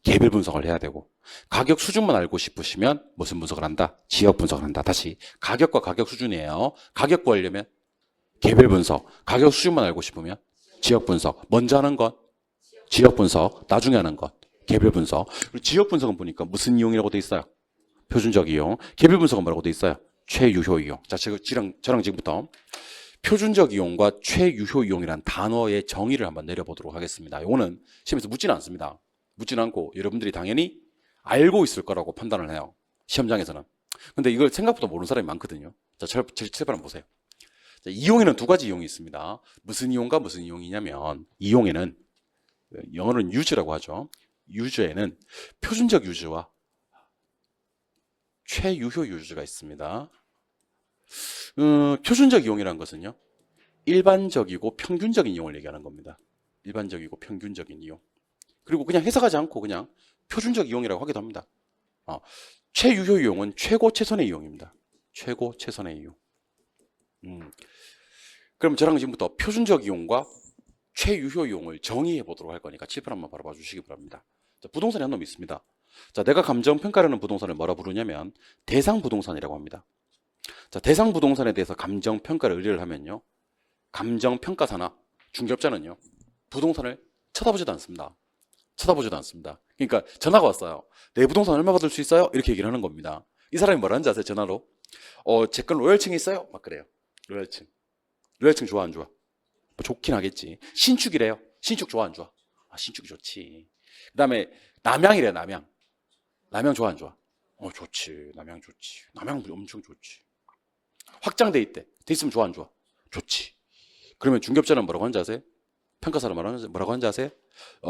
개별 분석을 해야 되고. 가격 수준만 알고 싶으시면 무슨 분석을 한다? 지역 분석을 한다. 다시 가격과 가격 수준이에요. 가격 구하려면 개별 분석. 가격 수준만 알고 싶으면 지역 분석. 먼저 하는 것 지역 분석, 나중에 하는 것 개별 분석. 그리고 지역 분석은 보니까 무슨 이용이라고 돼 있어요? 표준적 이용. 개별 분석은 뭐라고 돼 있어요? 최유효 이용. 자, 저랑 지금부터 표준적 이용과 최유효 이용이라는 단어의 정의를 한번 내려보도록 하겠습니다. 이거는 시험에서 묻지는 않습니다. 묻지는 않고 여러분들이 당연히 알고 있을 거라고 판단을 해요. 시험장에서는. 근데 이걸 생각보다 모르는 사람이 많거든요. 자, 제 칠판 한번 보세요. 자, 이용에는 두 가지 이용이 있습니다. 무슨 이용과 무슨 이용이냐면 이용에는 영어로는 use라고 하죠. use에는 표준적 use와 최유효 use가 있습니다. 표준적 이용이라는 것은요. 일반적이고 평균적인 이용을 얘기하는 겁니다. 일반적이고 평균적인 이용. 그리고 그냥 해석하지 않고 그냥 표준적 이용이라고 하기도 합니다. 최유효 이용은 최고 최선의 이용입니다. 최고 최선의 이용. 그럼 저랑 지금부터 표준적 이용과 최유효 이용을 정의해 보도록 할 거니까 칠판 한번 바라봐 주시기 바랍니다. 자, 부동산에 한 놈이 있습니다. 자, 내가 감정평가라는 부동산을 뭐라 부르냐면 대상 부동산이라고 합니다. 자, 대상 부동산에 대해서 감정평가를 의뢰를 하면요. 감정평가사나 중개업자는요. 부동산을 쳐다보지도 않습니다. 쳐다보지도 않습니다. 그러니까 전화가 왔어요. 내 부동산 얼마 받을 수 있어요? 이렇게 얘기를 하는 겁니다. 이 사람이 뭐라는지 아세요? 전화로. 제 건 로열층이 있어요? 막 그래요. 로열층. 로열층 좋아 안 좋아? 뭐 좋긴 하겠지. 신축이래요. 신축 좋아 안 좋아? 신축이 좋지. 그 다음에 남양이래요. 남양. 남양 좋아 안 좋아? 좋지. 남양 좋지. 남양 엄청 좋지. 확장돼 있대. 돼 있으면 좋아 안 좋아? 좋지. 그러면 중개업자는 뭐라고 하는지 아세요? 평가사는 뭐라고 하는지 아세요?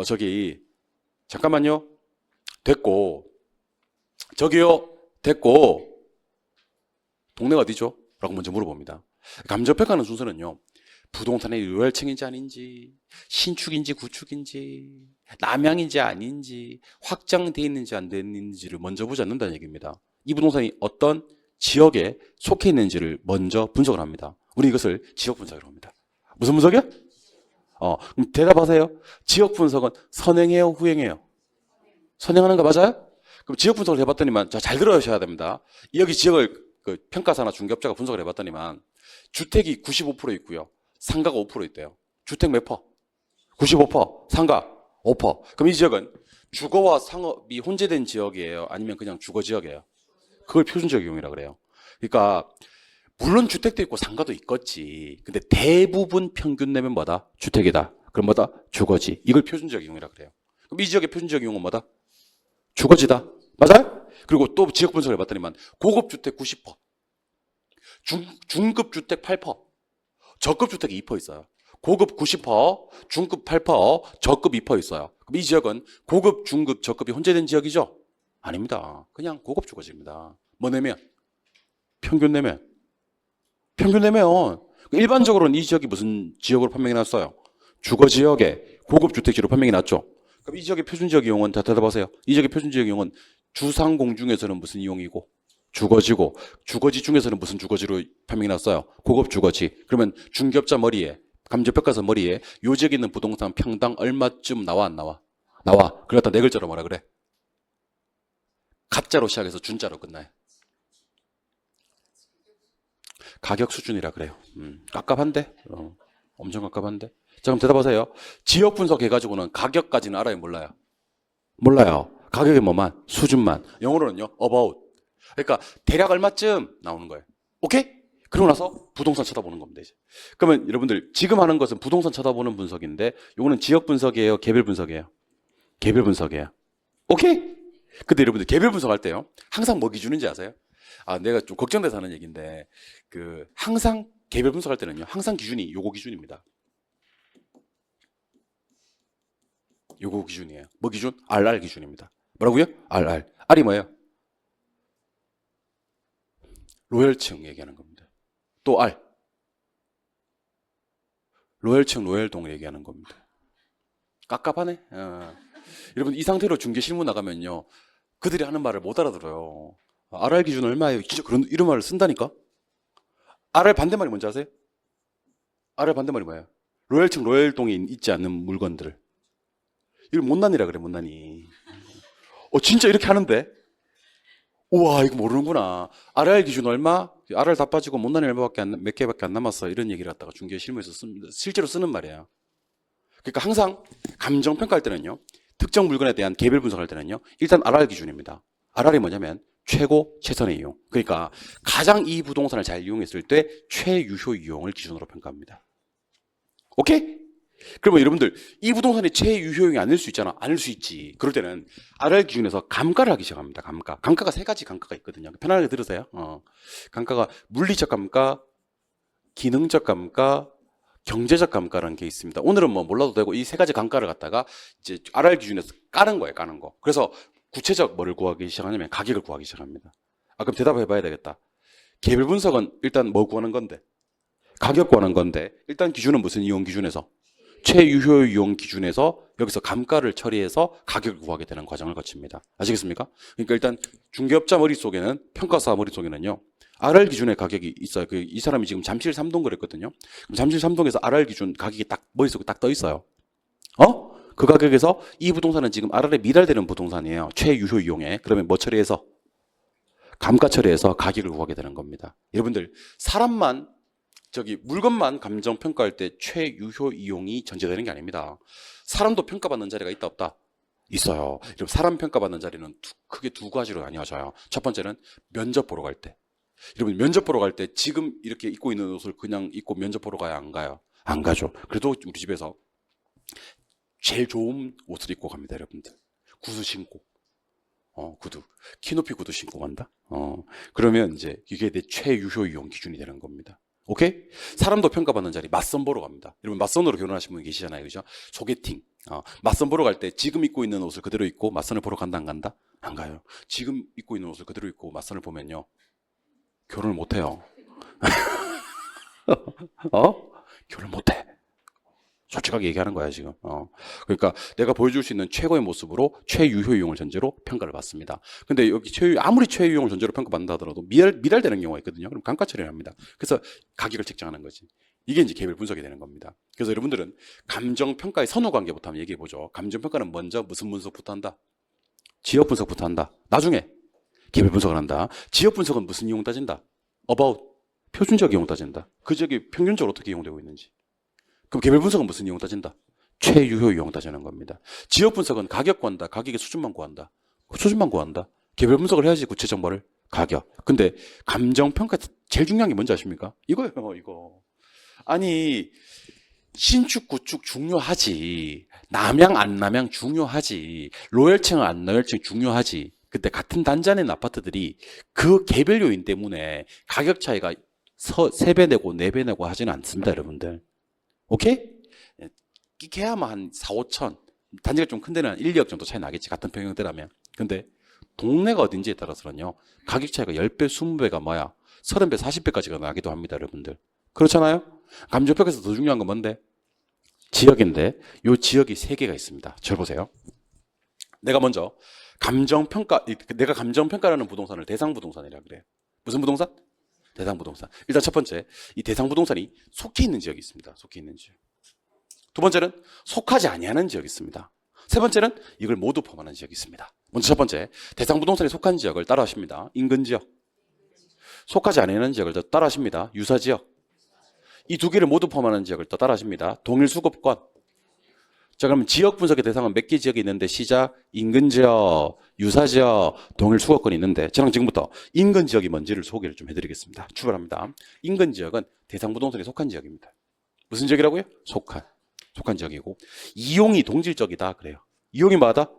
저기 잠깐만요. 됐고 저기요. 됐고 동네가 어디죠? 라고 먼저 물어봅니다. 감정평가하는 순서는요. 부동산의 로열층인지 아닌지, 신축인지 구축인지, 남양인지 아닌지, 확장되어 있는지 안 되어 있는지를 먼저 보지 않는다는 얘기입니다. 이 부동산이 어떤 지역에 속해 있는지를 먼저 분석을 합니다. 우리 이것을 지역 분석이라고 합니다. 무슨 분석이야? 그럼 대답하세요. 지역 분석은 선행해요, 후행해요? 선행하는 거 맞아요? 그럼 지역 분석을 해봤더니만, 자, 잘 들어주셔야 됩니다. 여기 지역을 평가사나 중개업자가 분석을 해봤더니만, 주택이 95% 있고요. 상가가 5% 있대요. 주택 몇 퍼? 95%. 상가 5%. 그럼 이 지역은 주거와 상업이 혼재된 지역이에요? 아니면 그냥 주거 지역이에요? 그걸 표준적 이용이라고 그래요. 그러니까 물론 주택도 있고 상가도 있겠지. 근데 대부분 평균 내면 뭐다? 주택이다. 그럼 뭐다? 주거지. 이걸 표준적 이용이라고 그래요. 그럼 이 지역의 표준적 이용은 뭐다? 주거지다. 맞아요? 그리고 또 지역 분석을 해봤더니만 고급 주택 90%, 중급 주택 8%, 저급 주택이 2% 있어요. 고급 90%, 중급 8%, 저급 2% 있어요. 그럼 이 지역은 고급, 중급, 저급이 혼재된 지역이죠? 아닙니다. 그냥 고급 주거지입니다. 뭐 내면? 평균 내면. 평균 내면. 일반적으로는 이 지역이 무슨 지역으로 판명이 났어요? 주거 지역에 고급 주택지로 판명이 났죠? 그럼 이 지역의 표준적 이용은 다 대답하세요. 이 지역의 표준적 이용은 주상공 중에서는 무슨 이용이고? 주거지고 주거지 중에서는 무슨 주거지로 판명이 났어요? 고급 주거지. 그러면 중개업자 머리에 감정평가서 머리에 요 지역에 있는 부동산 평당 얼마쯤 나와 안 나와? 나와. 그러다 네 글자로 뭐라 그래? 가짜로 시작해서 준자로 끝나요. 가격 수준이라 그래요. 깝깝한데? 엄청 깝깝한데? 자, 그럼 대답하세요. 지역 분석해가지고는 가격까지는 알아요, 몰라요? 몰라요. 가격이 뭐만? 수준만. 영어로는요, about. 그러니까 대략 얼마쯤 나오는 거예요. 오케이? 그러고 나서 부동산 쳐다보는 겁니다, 이제. 그러면 여러분들 지금 하는 것은 부동산 쳐다보는 분석인데, 요거는 지역 분석이에요, 개별 분석이에요? 개별 분석이에요. 오케이? 근데 여러분들 개별 분석할 때요, 항상 뭐 기준인지 아세요? 아, 내가 좀 걱정돼서 하는 얘기인데, 항상 개별 분석할 때는요, 항상 기준이 요거 기준입니다. 요거 기준이에요. 뭐 기준? RR 기준입니다. 뭐라고요? RR. R이 뭐예요? 로열층 얘기하는 겁니다. 또 R. 로열층, 로열동을 얘기하는 겁니다. 깝깝하네. 여러분 이 상태로 중개 실무 나가면요, 그들이 하는 말을 못 알아들어요. RR 기준 얼마예요? 진짜 그런 이런 말을 쓴다니까? RR 반대말이 뭔지 아세요? RR 반대말이 뭐예요? 로열층, 로열동에 있지 않는 물건들. 이걸 못난이라 그래, 못난이. 진짜 이렇게 하는데? 우와, 이거 모르는구나. RR 기준 얼마? RR 다 빠지고 못난이 몇 개밖에 안 남았어. 이런 얘기를 갖다가 중개 실무에서 씁니다. 실제로 쓰는 말이에요. 그러니까 항상 감정 평가할 때는요, 특정 물건에 대한 개별 분석할 때는요, 일단 RR 기준입니다. RR이 뭐냐면 최고 최선의 이용. 그러니까 가장 이 부동산을 잘 이용했을 때 최유효 이용을 기준으로 평가합니다. 오케이? 그러면 여러분들 이 부동산이 최유효용이 아닐 수 있잖아. 아닐 수 있지. 그럴 때는 RR 기준에서 감가를 하기 시작합니다. 감가가 세 가지 감가가 있거든요. 편안하게 들으세요. 감가가 물리적 감가, 기능적 감가, 경제적 감가라는 게 있습니다. 오늘은 뭐 몰라도 되고 이 세 가지 감가를 갖다가 이제 RR 기준에서 까는 거예요. 까는 거. 그래서 구체적 뭐를 구하기 시작하냐면 가격을 구하기 시작합니다. 그럼 대답해 봐야 되겠다. 개별 분석은 일단 뭐 구하는 건데? 가격 구하는 건데, 일단 기준은 무슨 이용 기준에서? 최유효 이용 기준에서 여기서 감가를 처리해서 가격을 구하게 되는 과정을 거칩니다. 아시겠습니까? 그러니까 일단 중개업자 머릿속에는, 평가사 머릿속에는요, RR 기준의 가격이 있어요. 이 사람이 지금 잠실 3동 그랬거든요. 그럼 잠실 3동에서 RR 기준 가격이 딱 머릿속에 딱 떠 있어요. 그 가격에서 이 부동산은 지금 RR에 미달되는 부동산이에요. 최유효 이용에. 그러면 뭐 처리해서? 감가 처리해서 가격을 구하게 되는 겁니다. 여러분들 사람만 물건만 감정 평가할 때 최유효 이용이 전제되는 게 아닙니다. 사람도 평가받는 자리가 있다 없다? 있어요. 그럼 사람 평가받는 자리는 크게 두 가지로 나뉘어져요. 첫 번째는 면접 보러 갈 때. 여러분 면접 보러 갈 때 지금 이렇게 입고 있는 옷을 그냥 입고 면접 보러 가요? 안 가요? 안 가죠. 그래도 우리 집에서 제일 좋은 옷을 입고 갑니다. 여러분들 구두 신고, 구두, 키높이 구두 신고 간다. 그러면 이제 이게 내 최유효 이용 기준이 되는 겁니다. 오케이? 사람도 평가받는 자리, 맞선 보러 갑니다. 여러분 맞선으로 결혼하신 분 계시잖아요, 그죠? 소개팅. 맞선 보러 갈 때 지금 입고 있는 옷을 그대로 입고 맞선을 보러 간다 안 간다? 안 가요. 지금 입고 있는 옷을 그대로 입고 맞선을 보면요, 결혼을 못 해요. 결혼 못 해. 솔직하게 얘기하는 거야 지금. 그러니까 내가 보여줄 수 있는 최고의 모습으로 최유효 이용을 전제로 평가를 받습니다. 근데 여기 아무리 최유효 이용을 전제로 평가받는다 하더라도 미달되는 경우가 있거든요. 그럼 감가 처리를 합니다. 그래서 가격을 책정하는 거지. 이게 이제 개별 분석이 되는 겁니다. 그래서 여러분들은 감정 평가의 선후 관계부터 한번 얘기해 보죠. 감정 평가는 먼저 무슨 분석부터 한다? 지역 분석부터 한다. 나중에 개별 분석을 한다. 지역 분석은 무슨 이용 따진다? about 표준적 이용 따진다. 그 지역이 평균적으로 어떻게 이용되고 있는지. 그럼 개별 분석은 무슨 이용 따진다? 최유효 이용 따지는 겁니다. 지역 분석은 가격 구한다. 가격의 수준만 구한다. 수준만 구한다. 개별 분석을 해야지 구체적 뭐를? 가격. 근데 감정 평가 제일 중요한 게 뭔지 아십니까? 이거예요, 이거. 아니 신축 구축 중요하지. 남양 안 남양 중요하지. 로열층 안 로열층 중요하지. 근데 같은 단지 안에 있는 아파트들이 그 개별 요인 때문에 가격 차이가 3배 내고 4배 내고 하지는 않습니다, 여러분들. 오케이? 끼케야만 한 4, 5천. 단지가 좀 큰 데는 한 1, 2억 정도 차이 나겠지. 같은 평형대라면. 근데 동네가 어딘지에 따라서는요, 가격 차이가 10배, 20배가 뭐야? 30배, 40배까지가 나기도 합니다, 여러분들. 그렇잖아요? 감정평가에서 더 중요한 건 뭔데? 지역인데, 요 지역이 3개가 있습니다. 잘 보세요. 내가 먼저 내가 감정평가라는 부동산을 대상부동산이라 그래요. 무슨 부동산? 대상부동산. 일단 첫 번째, 이 대상부동산이 속해 있는 지역이 있습니다. 속해 있는 지역. 두 번째는 속하지 아니하는 지역이 있습니다. 세 번째는 이걸 모두 포함하는 지역이 있습니다. 먼저 첫 번째, 대상부동산이 속한 지역을 따라 하십니다. 인근 지역. 속하지 아니하는 지역을 더 따라 하십니다. 유사 지역. 이 두 개를 모두 포함하는 지역을 더 따라 하십니다. 동일 수급권. 자, 그러면 지역 분석의 대상은 몇 개 지역이 있는데 시작, 인근 지역, 유사 지역, 동일 수급권이 있는데 저는 지금부터 인근 지역이 뭔지를 소개를 좀 해드리겠습니다. 출발합니다. 인근 지역은 대상부동산에 속한 지역입니다. 무슨 지역이라고요? 속한 지역이고, 이용이 동질적이다 그래요. 이용이 뭐하다?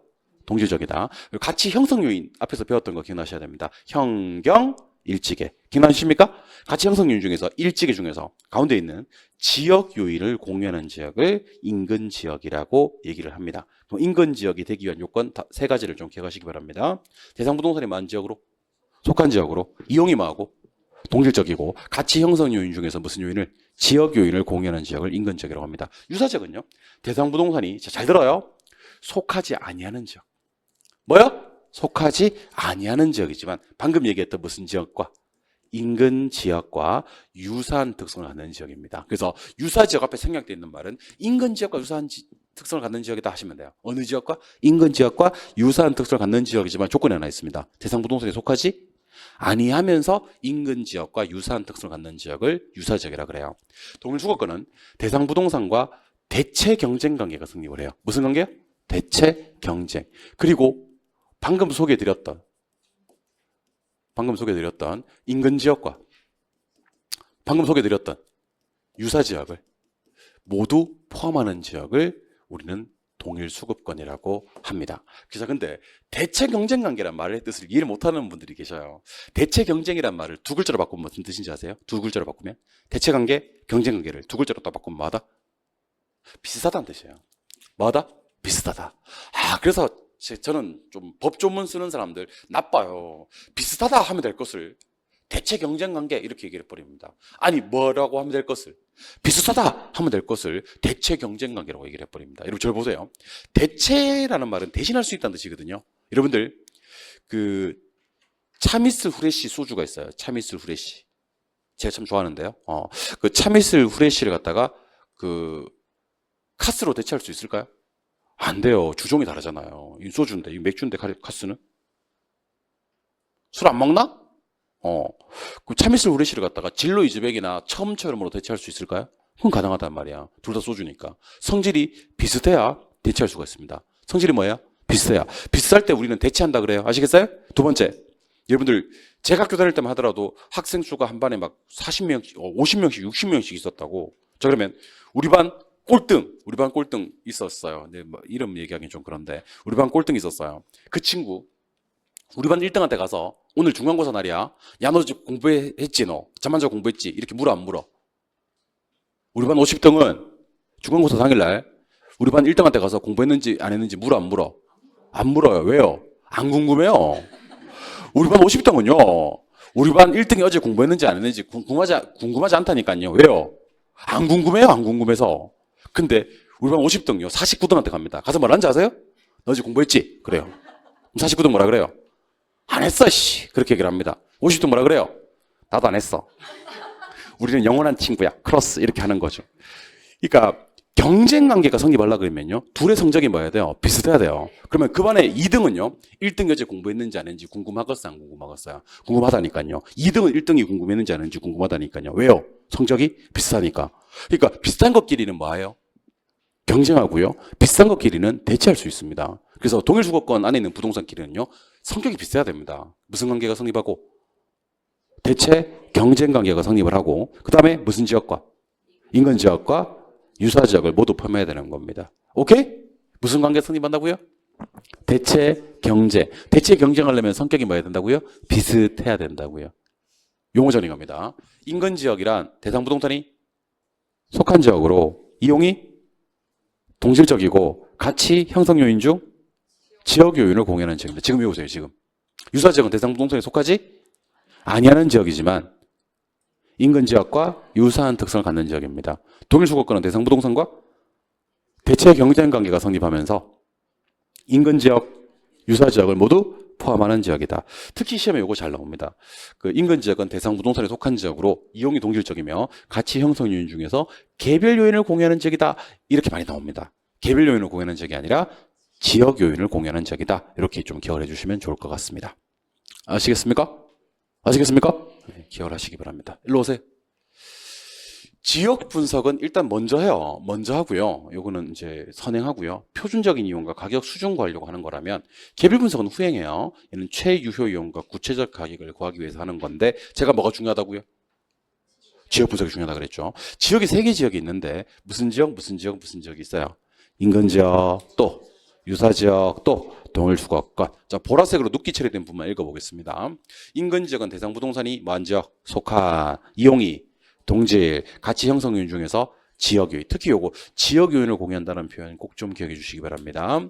동질적이다. 가치 형성 요인 앞에서 배웠던 거 기억나셔야 됩니다. 형경, 일지계. 기억나십니까? 가치 형성 요인 중에서 일지계 중에서 가운데 있는 지역 요인을 공유하는 지역을 인근 지역이라고 얘기를 합니다. 그럼 인근 지역이 되기 위한 요건 세 가지를 좀 기억하시기 바랍니다. 대상부동산이 뭐한 지역으로? 속한 지역으로. 이용이 뭐하고? 동질적이고, 가치 형성 요인 중에서 무슨 요인을? 지역 요인을 공유하는 지역을 인근 지역이라고 합니다. 유사 지역은요, 대상부동산이 잘 들어요. 속하지 아니하는 지역. 뭐요? 속하지 아니하는 지역이지만 방금 얘기했던 무슨 지역과? 인근 지역과 유사한 특성을 갖는 지역입니다. 그래서 유사 지역 앞에 생략되어 있는 말은 인근 지역과 유사한 특성을 갖는 지역이다 하시면 돼요. 어느 지역과? 인근 지역과 유사한 특성을 갖는 지역이지만 조건이 하나 있습니다. 대상부동산에 속하지 아니하면서 인근 지역과 유사한 특성을 갖는 지역을 유사 지역이라 그래요. 동일 수거권은 대상부동산과 대체 경쟁 관계가 성립을 해요. 무슨 관계요? 대체 경쟁. 그리고 방금 소개해드렸던 인근 지역과 방금 소개해드렸던 유사 지역을 모두 포함하는 지역을 우리는 동일 수급권이라고 합니다. 그래서 근데 대체 경쟁 관계란 말의 뜻을 이해를 못하는 분들이 계셔요. 대체 경쟁이란 말을 두 글자로 바꾸면 무슨 뜻인지 아세요? 두 글자로 바꾸면 대체 관계, 경쟁 관계를 두 글자로 딱 바꾸면 뭐하다? 비슷하다는 뜻이에요. 뭐하다? 비슷하다. 그래서 저는 좀 법 조문 쓰는 사람들 나빠요. 비슷하다 하면 될 것을 대체 경쟁 관계 이렇게 얘기를 해버립니다. 아니 뭐라고 하면 될 것을 비슷하다 하면 될 것을 대체 경쟁 관계라고 얘기를 해버립니다. 여러분 저를 보세요. 대체라는 말은 대신할 수 있다는 뜻이거든요. 여러분들 그 차미슬 후레쉬 소주가 있어요. 차미슬 후레쉬 제가 참 좋아하는데요. 그 차미슬 후레쉬를 갖다가 그 카스로 대체할 수 있을까요? 안 돼요. 주종이 다르잖아요. 이 소주인데, 이 맥주인데 카스는? 술 안 먹나? 그 차미슬 후레쉬를 갖다가 진로 이즈백이나 처음처럼으로 대체할 수 있을까요? 그건 가능하단 말이야. 둘 다 소주니까. 성질이 비슷해야 대체할 수가 있습니다. 성질이 뭐예요? 비슷해야. 비슷할 때 우리는 대체한다 그래요. 아시겠어요? 두 번째. 여러분들, 제가 학교 다닐 때만 하더라도 학생 수가 한 반에 막 40명씩, 50명씩, 60명씩 있었다고. 자, 그러면 우리 반 꼴등 있었어요. 근데 뭐 이름 얘기하기는 좀 그런데 우리 반 꼴등 있었어요. 그 친구 우리 반 1등한테 가서 오늘 중간고사 날이야. 야, 너 공부했지 너? 잠만 자고 공부했지? 이렇게 물어 안 물어? 우리 반 50등은 중간고사 당일날 우리 반 1등한테 가서 공부했는지 안 했는지 물어 안 물어? 안 물어요. 왜요? 안 궁금해요. 우리 반 50등은요. 우리 반 1등이 어제 공부했는지 안 했는지 궁금하지 않다니까요. 왜요? 안 궁금해요. 안 궁금해서. 근데 우리 반 50등요 49등한테 갑니다. 가서 뭐라는지 아세요? 너 어제 공부했지? 그래요. 49등 뭐라 그래요? 안 했어 씨. 그렇게 얘기를 합니다. 50등 뭐라 그래요? 나도 안 했어. 우리는 영원한 친구야. 크로스 이렇게 하는 거죠. 그러니까 경쟁 관계가 성립하려고 그러면요 둘의 성적이 뭐야 돼요? 비슷해야 돼요. 그러면 그 반에 2등은요 1등이 어제 공부했는지 안 했는지 궁금하겠어요? 안 궁금하겠어요? 궁금하다니까요. 2등은 1등이 궁금했는지 안 했는지 궁금하다니까요. 왜요? 성적이 비슷하니까. 그러니까 비슷한 것끼리는 뭐예요? 경쟁하고요. 비슷한 것끼리는 대체할 수 있습니다. 그래서 동일 수거권 안에 있는 부동산끼리는요. 성격이 비슷해야 됩니다. 무슨 관계가 성립하고? 대체 경쟁 관계가 성립을 하고 그 다음에 무슨 지역과? 인근 지역과 유사 지역을 모두 포함해야 되는 겁니다. 오케이? 무슨 관계 성립한다고요? 대체 경쟁. 대체 경쟁하려면 성격이 뭐야 된다고요? 비슷해야 된다고요. 용어 정리인 겁니다. 인근 지역이란 대상 부동산이 속한 지역으로 이용이 동질적이고 가치 형성 요인 중 지역 요인을 공유하는 지역입니다. 지금 외우세요. 지금 유사 지역은 대상 부동산에 속하지 아니하는 지역이지만 인근 지역과 유사한 특성을 갖는 지역입니다. 동일 수거권은 대상 부동산과 대체 경쟁 관계가 성립하면서 인근 지역, 유사지역을 모두 포함하는 지역이다. 특히 시험에 이거 잘 나옵니다. 그 인근 지역은 대상 부동산에 속한 지역으로 이용이 동질적이며 가치 형성 요인 중에서 개별 요인을 공유하는 지역이다. 이렇게 많이 나옵니다. 개별 요인을 공유하는 지역이 아니라 지역 요인을 공유하는 지역이다. 이렇게 좀 기억을 해주시면 좋을 것 같습니다. 아시겠습니까? 아시겠습니까? 네, 기억을 하시기 바랍니다. 일로 오세요. 지역 분석은 일단 먼저 해요. 먼저 하고요. 요거는 이제 선행하고요. 표준적인 이용과 가격 수준 구하려고 하는 거라면 개별 분석은 후행해요. 얘는 최유효 이용과 구체적 가격을 구하기 위해서 하는 건데 제가 뭐가 중요하다고요? 지역 분석이 중요하다 그랬죠. 지역이 세 개 지역이 있는데 무슨 지역, 무슨 지역, 무슨 지역이 있어요? 인근 지역, 또 유사 지역, 또 동일 주거권. 자, 보라색으로 눕기 처리된 부분만 읽어보겠습니다. 인근 지역은 대상 부동산이 뭐한 지역? 속한 이용이 동질, 가치 형성 요인 중에서 지역 요인, 특히 요거 지역 요인을 공유한다는 표현 꼭 좀 기억해 주시기 바랍니다.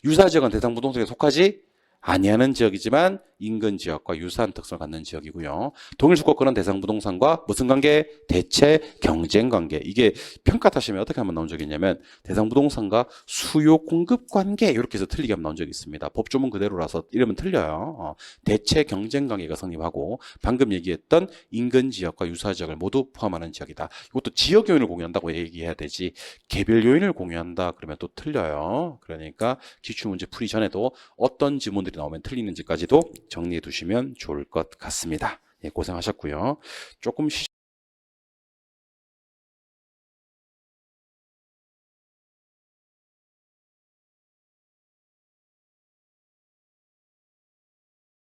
유사 지역은 대상 부동산에 속하지 아니하는 지역이지만 인근 지역과 유사한 특성을 갖는 지역이고요. 동일 주거권은 대상 부동산과 무슨 관계? 대체 경쟁 관계. 이게 평가 타시면 어떻게 하면 나온 적이 있냐면 대상 부동산과 수요 공급 관계 이렇게 해서 틀리게 하면 나온 적이 있습니다. 법조문 그대로라서 이러면 틀려요. 대체 경쟁 관계가 성립하고 방금 얘기했던 인근 지역과 유사 지역을 모두 포함하는 지역이다. 이것도 지역 요인을 공유한다고 얘기해야 되지 개별 요인을 공유한다 그러면 또 틀려요. 그러니까 기출문제 풀이 전에도 어떤 지문들이 나오면 틀리는지까지도 정리해 두시면 좋을 것 같습니다. 예, 고생하셨고요. 조금 쉬셨